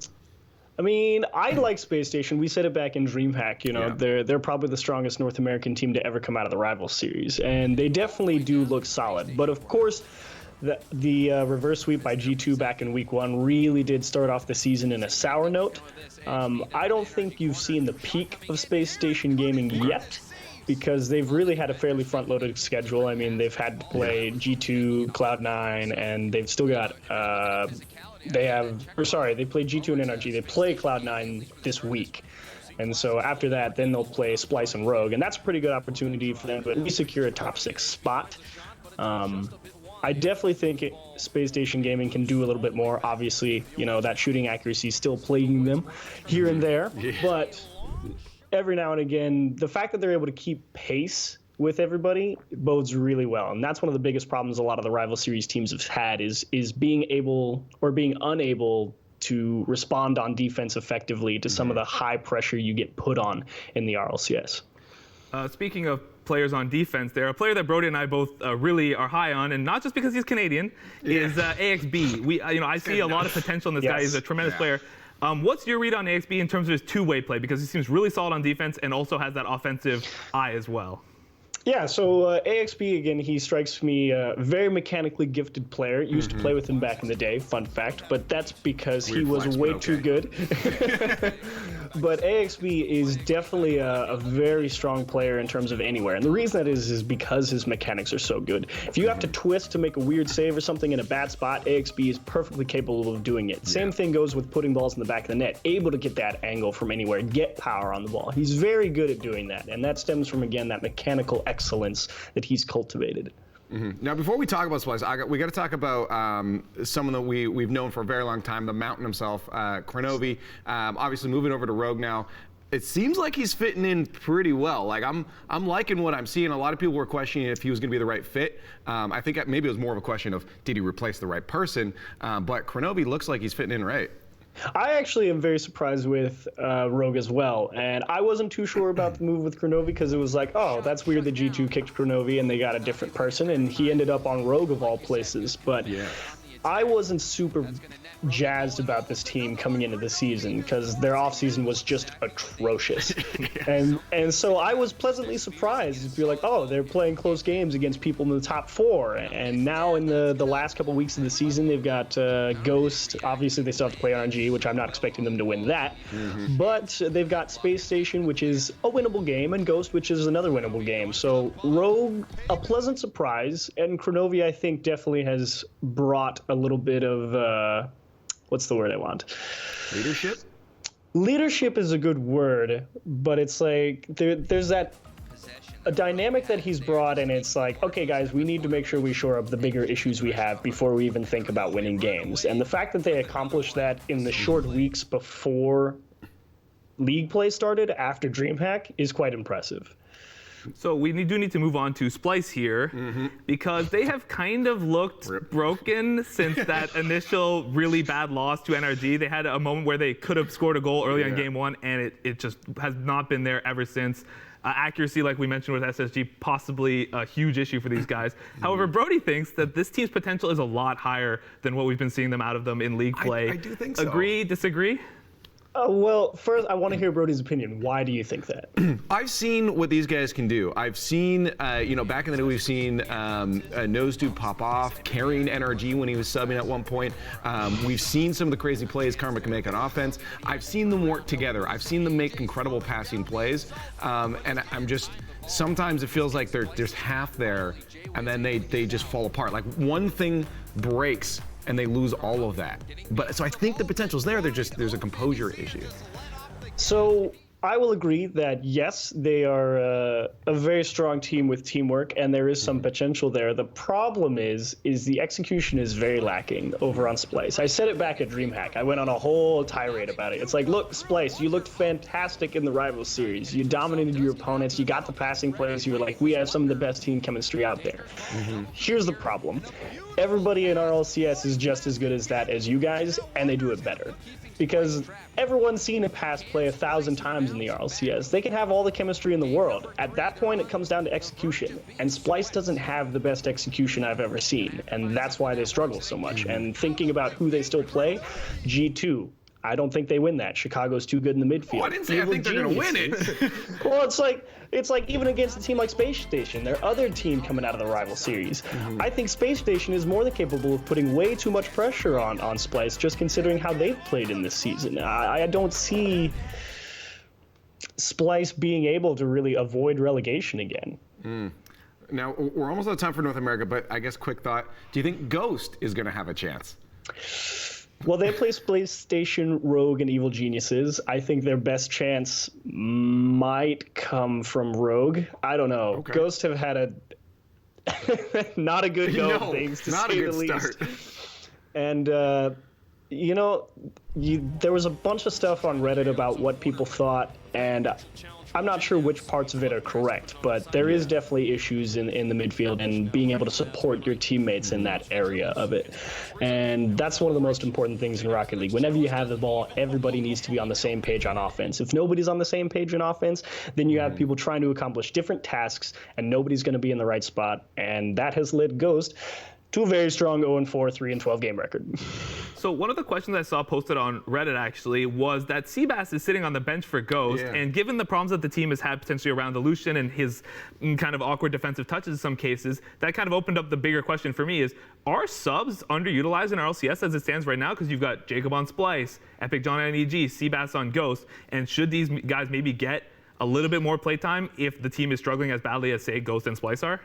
I mean, I like Space Station. We said it back in DreamHack. They're probably the strongest North American team to ever come out of the Rivals series, and they definitely do look solid. But of course, the reverse sweep by G2 back in week 1 really did start off the season in a sour note. I don't think you've seen the peak of Space Station Gaming yet, because they've really had a fairly front-loaded schedule. I mean, they've had to play G2, Cloud9, and they've still got they play G2 and NRG. They play Cloud9 this week. And so after that, then they'll play Splice and Rogue. And that's a pretty good opportunity for them to at least secure a top 6 spot. I definitely think Space Station Gaming can do a little bit more. Obviously, that shooting accuracy is still plaguing them here and there. Yeah. But every now and again, the fact that they're able to keep pace with everybody bodes really well. And that's one of the biggest problems a lot of the rival series teams have had is being able or being unable to respond on defense effectively to some of the high pressure you get put on in the RLCS. Speaking of players on defense, there a player that Brody and I both really are high on, and not just because he's Canadian, is AXB. I see a lot of potential in this guy. He's a tremendous player. What's your read on AXB in terms of his two-way play? Because he seems really solid on defense and also has that offensive eye as well. Yeah, so AXB, again, he strikes me a very mechanically gifted player. Used to play with him back in the day, fun fact, but that's because he was way too good. But AXB is definitely a very strong player in terms of anywhere. And the reason that is because his mechanics are so good. If you have to twist to make a weird save or something in a bad spot, AXB is perfectly capable of doing it. Same thing goes with putting balls in the back of the net, able to get that angle from anywhere, get power on the ball. He's very good at doing that, and that stems from, again, that mechanical excellence that he's cultivated. Now, before we talk about Splice, we got to talk about someone that we've known for a very long time, the Mountain himself, Kronovi. Obviously, moving over to Rogue now. It seems like he's fitting in pretty well. Like I'm liking what I'm seeing. A lot of people were questioning if he was going to be the right fit. I think maybe it was more of a question of did he replace the right person? But Kronovi looks like he's fitting in right. I actually am very surprised with Rogue as well, and I wasn't too sure about the move with Kronovi because it was like, oh, that's weird that G2 kicked Kronovi and they got a different person, and he ended up on Rogue of all places. But I wasn't super jazzed about this team coming into the season because their offseason was just atrocious. And so I was pleasantly surprised to be like, oh, they're playing close games against people in the top 4. And now in the last couple of weeks of the season, they've got Ghost. Obviously, they still have to play RNG, which I'm not expecting them to win that. But they've got Space Station, which is a winnable game, and Ghost, which is another winnable game. So Rogue, a pleasant surprise. And Kronovi, I think, definitely has brought a little bit of... what's the word I want? Leadership? Leadership is a good word, but it's like there's a dynamic that he's brought, and it's like, okay, guys, we need to make sure we shore up the bigger issues we have before we even think about winning games. And the fact that they accomplished that in the short weeks before league play started after DreamHack is quite impressive. So we do need to move on to Splice here, because they have kind of looked broken since that initial really bad loss to NRG. They had a moment where they could have scored a goal early on game 1, and it just has not been there ever since. Accuracy, like we mentioned with SSG, possibly a huge issue for these guys. However, Brody thinks that this team's potential is a lot higher than what we've been seeing them out of them in league play. I do think so. Agree, disagree? Well, first, I want to hear Brody's opinion. Why do you think that? I've seen what these guys can do. I've seen, back in the day, we've seen Nose Dude pop off, carrying NRG when he was subbing at one point. We've seen some of the crazy plays Karma can make on offense. I've seen them work together. I've seen them make incredible passing plays. And I'm just, sometimes it feels like there's half there, and then they just fall apart. Like one thing breaks, and they lose all of that. But so I think the potential's there. There's a composure issue. So I will agree that yes, they are a very strong team with teamwork, and there is some potential there. The problem is the execution is very lacking over on Splice. I said it back at DreamHack. I went on a whole tirade about it. It's like, look, Splice, you looked fantastic in the rival series. You dominated your opponents. You got the passing plays. You were like, we have some of the best team chemistry out there. Here's the problem. Everybody in RLCS is just as good as that as you guys, and they do it better. Because everyone's seen a pass play 1,000 times in the RLCS. They can have all the chemistry in the world. At that point, it comes down to execution. And Splice doesn't have the best execution I've ever seen. And that's why they struggle so much. And thinking about who they still play, G2. I don't think they win that. Chicago's too good in the midfield. Oh, I didn't say I think they're going to win it. Well, it's like even against a team like Space Station, their other team coming out of the rival series. I think Space Station is more than capable of putting way too much pressure on Splice, just considering how they've played in this season. I don't see Splice being able to really avoid relegation again. Now, we're almost out of time for North America, but I guess quick thought. Do you think Ghost is going to have a chance? Well, they play Space Station, Rogue, and Evil Geniuses. I think their best chance might come from Rogue. I don't know. Okay. Ghost have had a not a good go of things, to say the least. And, there was a bunch of stuff on Reddit about what people thought, and I'm not sure which parts of it are correct, but there is definitely issues in the midfield and being able to support your teammates in that area of it. And that's one of the most important things in Rocket League. Whenever you have the ball, everybody needs to be on the same page on offense. If nobody's on the same page in offense, then you have people trying to accomplish different tasks, and nobody's going to be in the right spot. And that has led Ghost to a very strong 0-4, 3-12 game record. So one of the questions I saw posted on Reddit actually was that Seabass is sitting on the bench for Ghost, and given the problems that the team has had potentially around Aleutian and his kind of awkward defensive touches in some cases, that kind of opened up the bigger question for me is, are subs underutilized in RLCS as it stands right now? Because you've got Jacob on Splice, Epic John on EG, Seabass on Ghost, and should these guys maybe get a little bit more playtime if the team is struggling as badly as, say, Ghost and Splice are?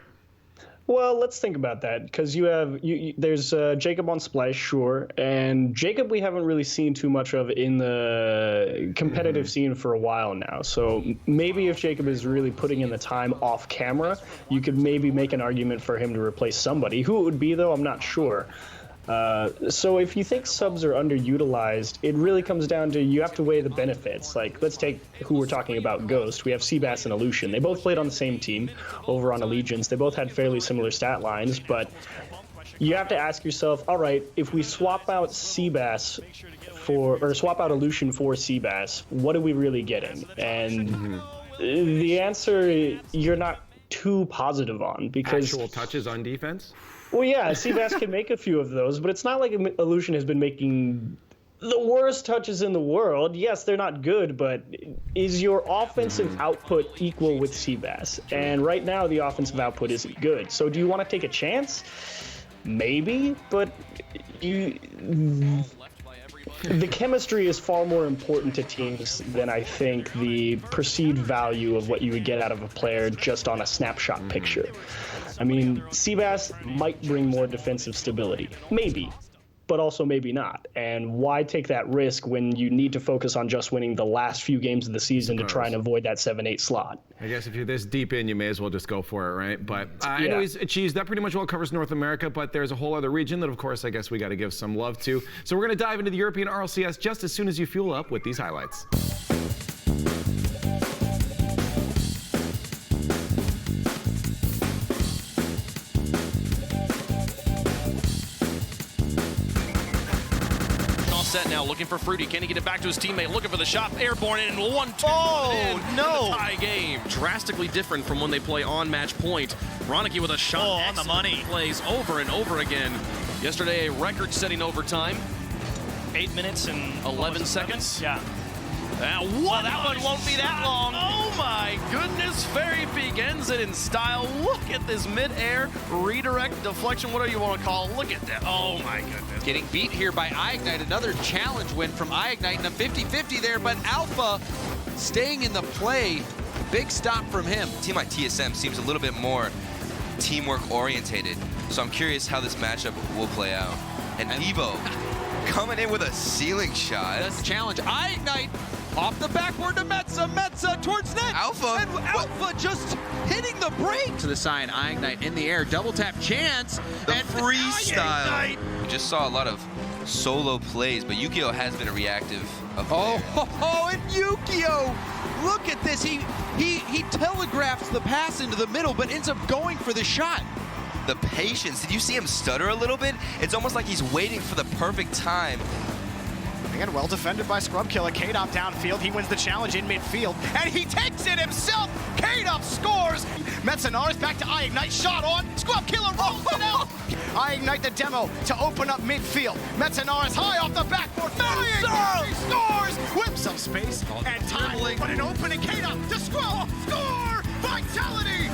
Well, let's think about that, because there's Jacob on Splice, sure, and Jacob we haven't really seen too much of in the competitive scene for a while now. So maybe if Jacob is really putting in the time off camera, you could maybe make an argument for him to replace somebody. Who it would be, though, I'm not sure. So if you think subs are underutilized, it really comes down to you have to weigh the benefits. Like, let's take who we're talking about, Ghost. We have Seabass and Aleutian. They both played on the same team over on Allegiance. They both had fairly similar stat lines, but you have to ask yourself, all right, if we swap out Seabass swap out Aleutian for Seabass, what are we really getting? And the answer you're not too positive on, because actual touches on defense. Well, yeah, Seabass can make a few of those, but it's not like Aleutian has been making the worst touches in the world. Yes, they're not good, but is your offensive output equal with Seabass? And right now, the offensive output isn't good. So do you want to take a chance? Maybe, but the chemistry is far more important to teams than I think the perceived value of what you would get out of a player just on a snapshot picture. I mean, Seabass might bring more defensive stability, maybe, but also maybe not. And why take that risk when you need to focus on just winning the last few games of the season to try and avoid that 7-8 slot? I guess if you're this deep in, you may as well just go for it, right? But anyways, Cheese, that pretty much well covers North America, but there's a whole other region that, of course, I guess we got to give some love to. So we're going to dive into the European RLCS just as soon as you fuel up with these highlights. set now, looking for Fruity. Can he get it back to his teammate? Looking for the shot. Airborne in 1-2. Oh, no. Tie game. Drastically different from when they play on match point. Ronicky with a shot. Oh, on the money. Plays over and over again. Yesterday, a record-setting overtime. 8 minutes and 11 seconds. Yeah. Well, that one won't be that long. Oh my goodness, Fairy Peak ends it in style. Look at this mid-air redirect deflection, whatever you want to call it. Look at that. Oh my goodness. Getting beat here by iignite, another challenge win from iignite, and a 50-50 there, but Alpha staying in the play. Big stop from him. Team like TSM seems a little bit more teamwork orientated, so I'm curious how this matchup will play out. And Evo coming in with a ceiling shot. That's the challenge. iignite off the backboard to Metza. Metza towards net. Alpha. And Alpha just hitting the brake. To the side, iignite in the air. Double tap chance. The and freestyle. We just saw a lot of solo plays, but Yukio has been a reactive player. And Yukio. Look at this. He telegraphs the pass into the middle, but ends up going for the shot. The patience. Did you see him stutter a little bit? It's almost like he's waiting for the perfect time. Again, well defended by Scrub Killer. K-Dop downfield. He wins the challenge in midfield, and he takes it himself. K-Dop scores. Metzenaris back to iignite. Shot on. Scrub Killer rolls it out. iignite the demo to open up midfield. Metzenaris high off the backboard. He scores. Whips up space and time. But an opening. K-Dop to Scrub. Score. Vitality.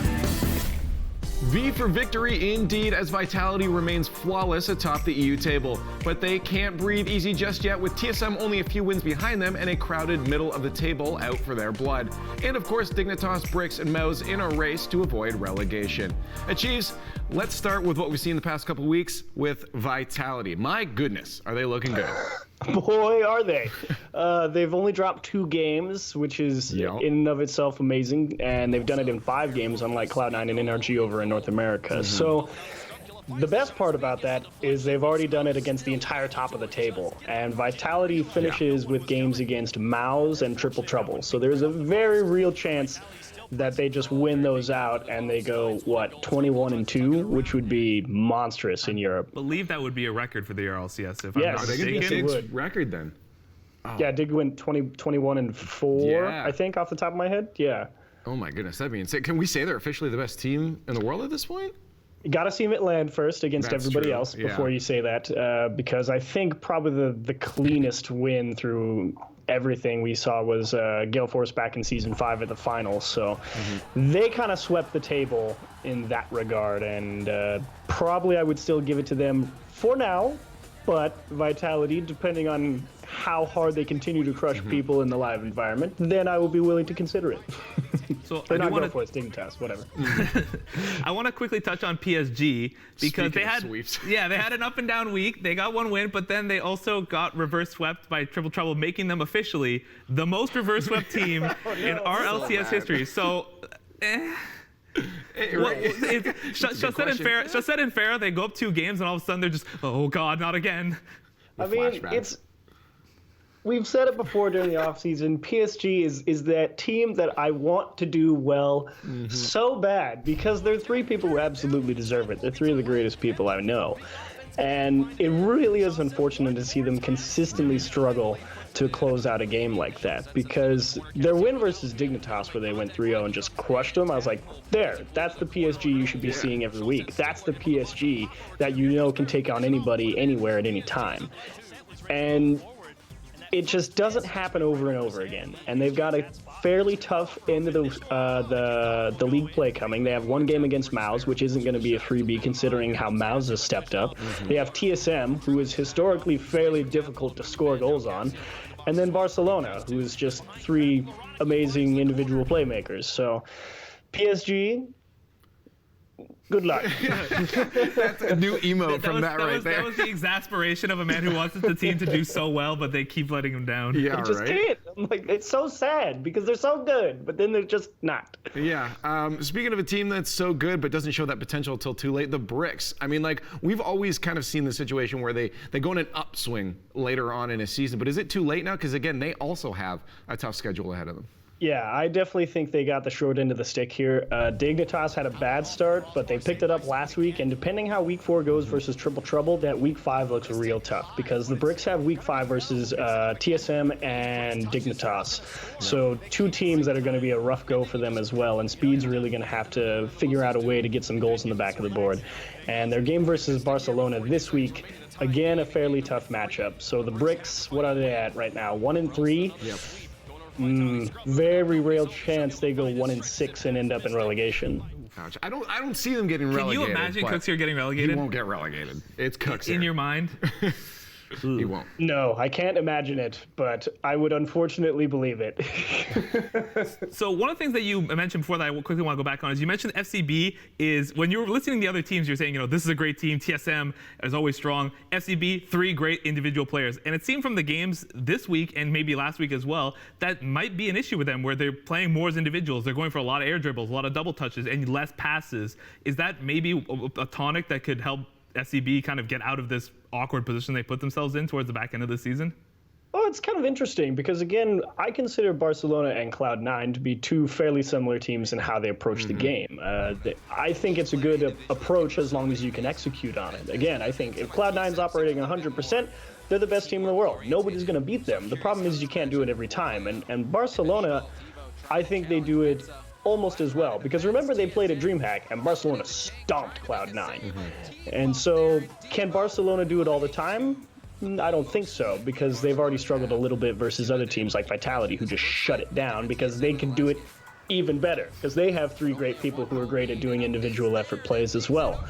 V for victory indeed, as Vitality remains flawless atop the EU table. But they can't breathe easy just yet, with TSM only a few wins behind them and a crowded middle of the table out for their blood. And of course, Dignitas, Bricks, and Mouse in a race to avoid relegation. Chiefs, let's start with what we've seen the past couple weeks with Vitality. My goodness, are they looking good? Boy, are they. They've only dropped 2 games, which is in and of itself amazing, and they've done it in 5 games, unlike Cloud9 and NRG over in North America. So the best part about that is they've already done it against the entire top of the table, and Vitality finishes with games against Mouse and Triple Trouble. So there's a very real chance that they just win those out and they go, 21-2, which would be monstrous in Europe. I believe that would be a record for the RLCS. If yes, I'm not they could mistaken. be a record then. Oh. Yeah, Dig went 21-4, I think, off the top of my head. Yeah. Oh my goodness, that'd be insane. Can we say they're officially the best team in the world at this point? You got to see them at land first against everybody else before you say that, because I think probably the cleanest win through everything we saw was Gale Force back in Season 5 at the finals. So they kind of swept the table in that regard, and probably I would still give it to them for now. But Vitality, depending on how hard they continue to crush people in the live environment, then I will be willing to consider it. So they're not going for it, Dignitas, whatever. I want to quickly touch on PSG because they had they had an up and down week. They got 1 win, but then they also got reverse swept by Triple Trouble, making them officially the most reverse swept team in RLCS history. So. Chaussette and Farah, they go up 2 games and all of a sudden they're just, oh God, not again. I mean, we've said it before during the offseason, PSG is that team that I want to do well so bad because they're 3 people who absolutely deserve it. They're 3 of the greatest people I know. And it really is unfortunate to see them consistently struggle to close out a game like that, because their win versus Dignitas where they went 3-0 and just crushed them, I was like, that's the PSG you should be seeing every week. That's the PSG that you know can take on anybody, anywhere, at any time. And it just doesn't happen over and over again. And they've got a fairly tough end of the league play coming. They have 1 game against Mouse, which isn't going to be a freebie considering how Mouse has stepped up. They have TSM, who is historically fairly difficult to score goals on. And then Barcelona, who is just 3 amazing individual playmakers. So PSG, good luck. That's a new emote from that right there. That was the exasperation of a man who wants the team to do so well, but they keep letting him down. They just can't. I'm like, it's so sad because they're so good, but then they're just not. Yeah. Speaking of a team that's so good but doesn't show that potential until too late, the Bricks. I mean, like, we've always kind of seen the situation where they go in an upswing later on in a season, but is it too late now? Because again, they also have a tough schedule ahead of them. Yeah, I definitely think they got the short end of the stick here. Dignitas had a bad start, but they picked it up last week, and depending how Week 4 goes versus Triple Trouble, that Week 5 looks real tough, because the Bricks have Week 5 versus TSM and Dignitas. So 2 teams that are going to be a rough go for them as well, and Speed's really going to have to figure out a way to get some goals in the back of the board. And their game versus Barcelona this week, again, a fairly tough matchup. So the Bricks, what are they at right now? 1-3? Yep. Very real chance they go 1-6 and end up in relegation. Gosh, I don't see them getting relegated. Can you imagine Cooks here getting relegated? He won't get relegated. It's Cooks in your mind. He won't. No, I can't imagine it, but I would unfortunately believe it. So one of the things that you mentioned before that I quickly want to go back on is you mentioned FCB is, when you were listening to the other teams, you're saying, this is a great team. TSM is always strong. FCB, 3 great individual players. And it seemed from the games this week and maybe last week as well, that might be an issue with them where they're playing more as individuals. They're going for a lot of air dribbles, a lot of double touches, and less passes. Is that maybe a tonic that could help SCB kind of get out of this awkward position they put themselves in towards the back end of the season? Oh, it's kind of interesting because, again, I consider Barcelona and Cloud9 to be 2 fairly similar teams in how they approach the game. I think it's a good approach as long as you can execute on it. Again, I think if Cloud9's operating 100%, they're the best team in the world. Nobody's going to beat them. The problem is you can't do it every time. And Barcelona, I think they do it almost as well, because remember they played at DreamHack and Barcelona stomped Cloud9. And so can Barcelona do it all the time? I don't think so, because they've already struggled a little bit versus other teams like Vitality, who just shut it down because they can do it even better, because they have 3 great people who are great at doing individual effort plays as well.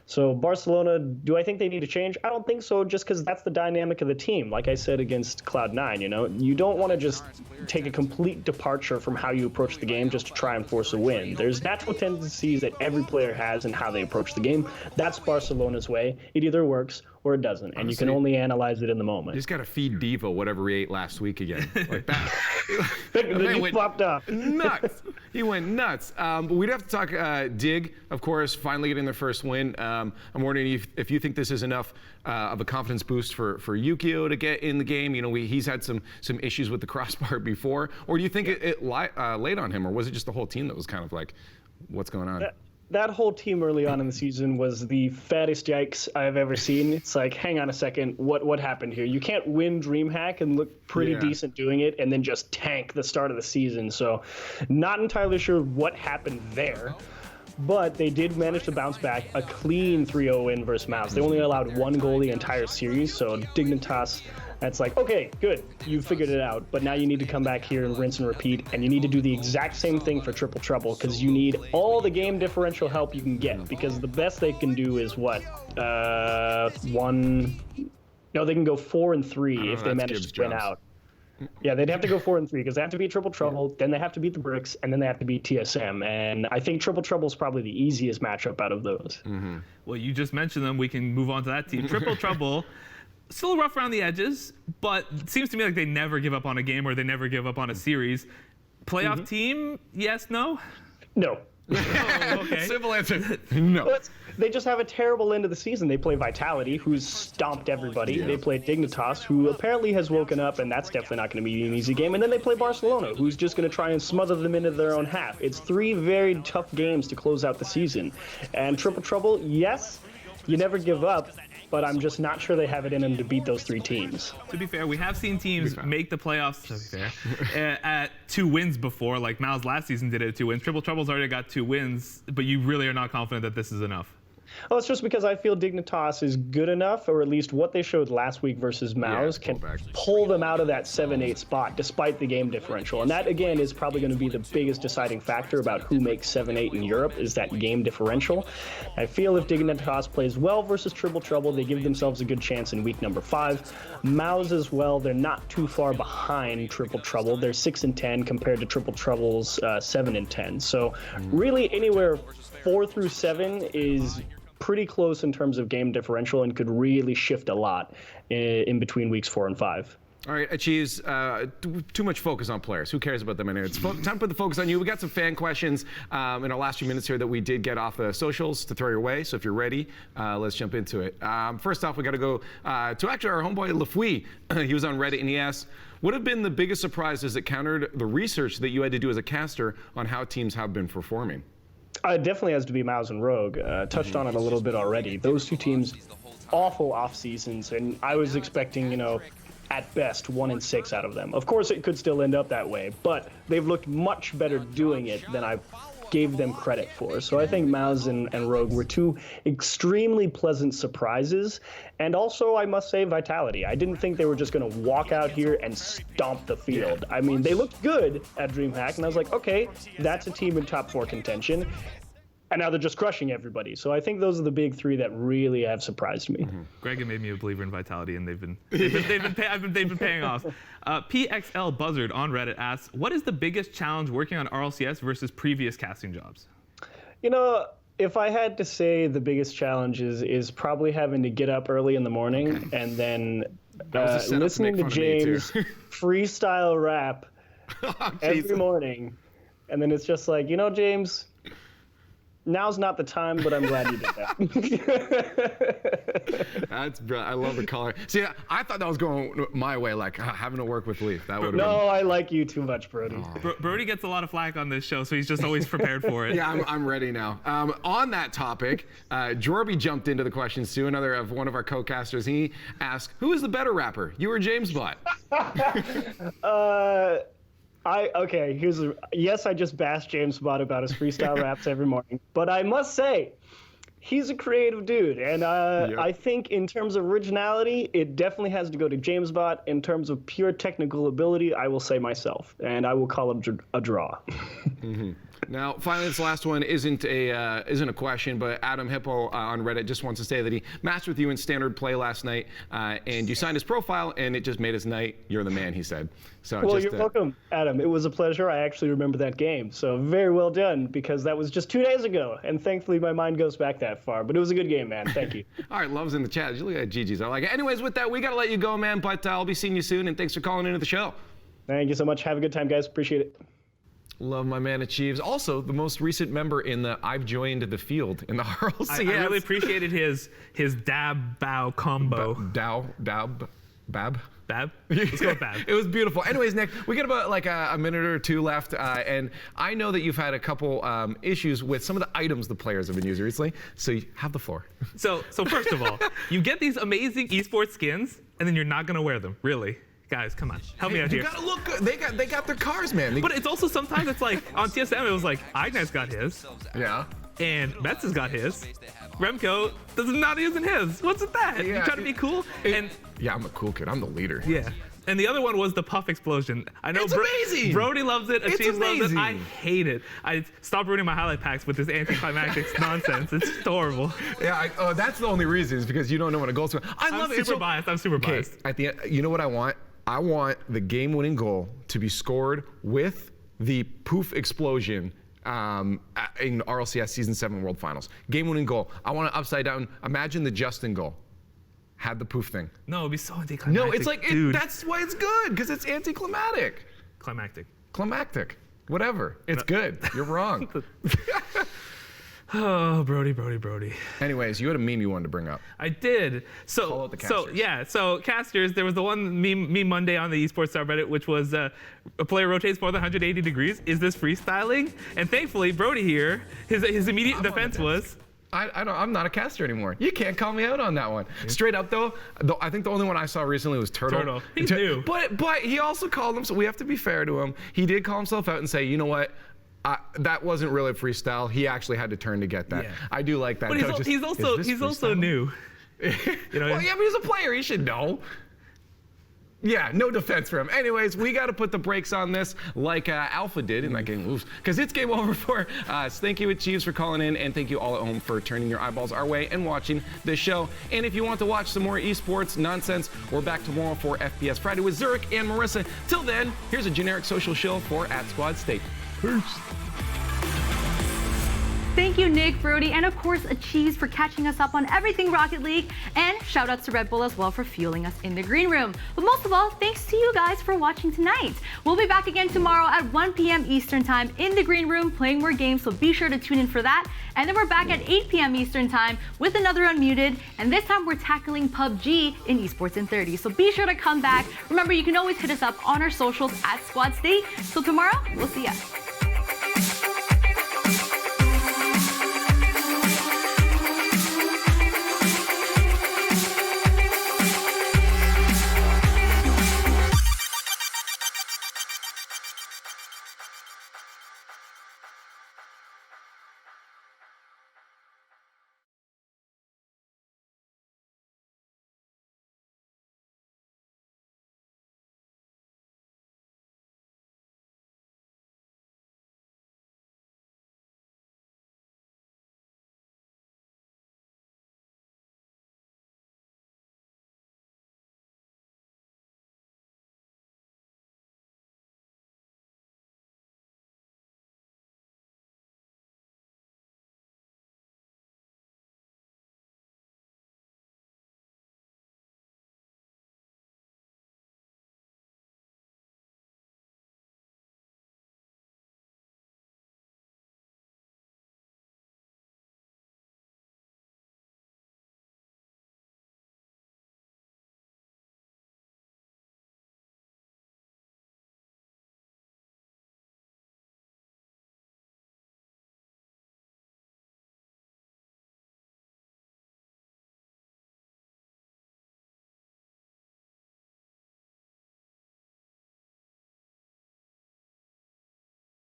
So Barcelona, do I think they need to change? I don't think so, just because that's the dynamic of the team. Like I said against Cloud9, you don't want to just take a complete departure from how you approach the game just to try and force a win. There's natural tendencies that every player has in how they approach the game. That's Barcelona's way. It either works or it doesn't, and you can only analyze it in the moment. You just got to feed Devo whatever he ate last week again. Like that. Then he flopped up. Nuts. He went nuts. But we'd have to talk Dig, of course, finally getting their first win. I'm wondering if you think this is enough of a confidence boost for Yukio to get in the game. He's had some issues with the crossbar before. Or do you think it laid on him, or was it just the whole team that was kind of like, what's going on? That whole team early on in the season was the fattest yikes I've ever seen. It's like, hang on a second, what happened here? You can't win DreamHack and look pretty decent doing it and then just tank the start of the season. So not entirely sure what happened there. But they did manage to bounce back a clean 3-0 win versus Mouse. They only allowed 1 goal the entire series, so Dignitas, that's like, okay, good, you figured it out, but now you need to come back here and rinse and repeat, and you need to do the exact same thing for Triple Trouble, because you need all the game differential help you can get, because the best they can do is what? They can go 4-3 if they manage to win out. Yeah, they'd have to go 4-3 because they have to beat Triple Trouble, then they have to beat the Bricks, and then they have to beat TSM. And I think Triple Trouble is probably the easiest matchup out of those. Well, you just mentioned them. We can move on to that team. Triple Trouble, still rough around the edges, but it seems to me like they never give up on a game or they never give up on a series. Playoff team, yes, no? No. Oh, okay. Simple answer. No. They just have a terrible end of the season. They play Vitality, who's stomped everybody. They play Dignitas, who apparently has woken up, and that's definitely not going to be an easy game. And then they play Barcelona, who's just going to try and smother them into their own half. It's 3 very tough games to close out the season. And Triple Trouble, yes, you never give up, but I'm just not sure they have it in them to beat those 3 teams. To be fair, we have seen teams make the playoffs at 2 wins before, like Mal's last season did it at 2 wins. Triple Trouble's already got 2 wins, but you really are not confident that this is enough. Oh, it's just because I feel Dignitas is good enough, or at least what they showed last week versus Maus can pull them out of that 7-8 spot despite the game differential. And that, again, is probably going to be the biggest deciding factor about who makes 7-8 in Europe, is that game differential. I feel if Dignitas plays well versus Triple Trouble, they give themselves a good chance in week number 5. Maus as well, they're not too far behind Triple Trouble. They're 6-10 compared to Triple Trouble's 7-10. So really anywhere 4 through 7 is pretty close in terms of game differential and could really shift a lot in between weeks 4 and 5. All right, Achieves, too much focus on players. Who cares about them anyway? It's time to put the focus on you. We got some fan questions in our last few minutes here that we did get off the socials to throw your way. So if you're ready, let's jump into it. First off, we got to go to actually our homeboy Lafui. He was on Reddit and he asked, what have been the biggest surprises that countered the research that you had to do as a caster on how teams have been performing? It definitely has to be Mouse and Rogue. Touched on it a little bit already. Those two teams, awful off seasons, and I was expecting, you know, at best 1-6 out of them. Of course, it could still end up that way, but they've looked much better doing it than I gave them credit for. So I think Mouse and Rogue were two extremely pleasant surprises, and also I must say Vitality. I didn't think they were just going to walk out here and stomp the field. I mean, they looked good at DreamHack, and I was like, okay, that's a team in top 4 contention. And now they're just crushing everybody. So I think those are the big three that really have surprised me. Greg had made me a believer in Vitality, and they've been paying off. PXL Buzzard on Reddit asks, "What is the biggest challenge working on RLCS versus previous casting jobs?" You know, if I had to say, the biggest challenge is probably having to get up early in the morning and then listening to James freestyle rap every morning, and then it's just like, you know, James, now's not the time, but I'm glad you did that. That's brilliant. I love the color. See, I thought that was going my way, like having to work with Leaf. That would. No, I like you too much, Brody. Brody gets a lot of flack on this show, so he's just always prepared for it. Yeah, I'm ready now. On that topic, Jorby jumped into the questions too. Another of one of our co-casters. He asked, "Who is the better rapper, you or James Bot?" Yes, I just bashed James Bot about his freestyle raps every morning, but I must say, he's a creative dude, and I think in terms of originality, it definitely has to go to James Bot. In terms of pure technical ability, I will say myself, and I will call him a draw. Now, finally, this last one isn't a question, but Adam Hippo on Reddit just wants to say that he matched with you in standard play last night, and you signed his profile, and it just made his night. You're the man, he said. So well, you're welcome, Adam. It was a pleasure. I actually remember that game, so very well done, because that was just 2 days ago, and thankfully my mind goes back that far. But it was a good game, man. Thank you. All right, Love's in the chat. Look at GG's. I like it. Anyways, with that, we got to let you go, man, but I'll be seeing you soon, and thanks for calling into the show. Thank you so much. Have a good time, guys. Appreciate it. Love my man Achieves. Also, the most recent member in the I've joined the field in the RLCS. I really appreciated his dab bow combo. Bab? Let's go with Bab. It was beautiful. Anyways, Nick, we got about like a minute or two left, and I know that you've had a couple issues with some of the items the players have been using recently, so you have the floor. So first of all, you get these amazing esports skins, and then you're not going to wear them, really. Guys, come on, help me out here. You gotta look good. They got their cars, man. But it's also sometimes it's like on TSM it was like Ignite's got his. Yeah. And Mets has got his. Remco does not using his. What's with that? Yeah, you trying to be cool? Yeah, I'm a cool kid. I'm the leader. Yeah. And the other one was the puff explosion. I know it's amazing. Brody loves it. Achieves loves it. I hate it. I stopped ruining my highlight packs with this anticlimactic nonsense. It's horrible. Yeah, that's the only reason is because you don't know when a goal's going. I'm super biased. I'm super biased. At the end, you know what I want? I want the game-winning goal to be scored with the poof explosion in RLCS Season 7 World Finals. Game-winning goal. I want it upside down. Imagine the Justin goal. Had the poof thing. No, it'd be so anticlimactic. No, it's like, that's why it's good, because it's anticlimactic. Climactic. Whatever. It's good. You're wrong. Oh, Brody. Anyways, you had a meme you wanted to bring up. I did. So casters, there was the one meme Monday on the esports subreddit, which was a player rotates more than 180 degrees. Is this freestyling? And thankfully, Brody here, his immediate defense was, I'm not a caster anymore. You can't call me out on that one. Straight up though, I think the only one I saw recently was Turtle. He's new. But he also called him, so we have to be fair to him. He did call himself out and say, you know what? That wasn't really freestyle. He actually had to turn to get that. Yeah. I do like that. But he's also new. You know, well, yeah, but he's a player. He should know. Yeah, no defense for him. Anyways, we got to put the brakes on this like Alpha did in that game. Because it's game over for us. Thank you, Achieves, for calling in, and thank you all at home for turning your eyeballs our way and watching this show. And if you want to watch some more esports nonsense, we're back tomorrow for FPS Friday with Zurich and Marissa. Till then, here's a generic social shill for @SquadState. Peace. Thank you, Nick, Brody, and of course, Cheese for catching us up on everything Rocket League. And shout outs to Red Bull as well for fueling us in the green room. But most of all, thanks to you guys for watching tonight. We'll be back again tomorrow at 1 p.m. Eastern Time in the green room playing more games, so be sure to tune in for that. And then we're back at 8 p.m. Eastern Time with another Unmuted, and this time we're tackling PUBG in Esports in 30. So be sure to come back. Remember, you can always hit us up on our socials at Squad State. So tomorrow, we'll see ya.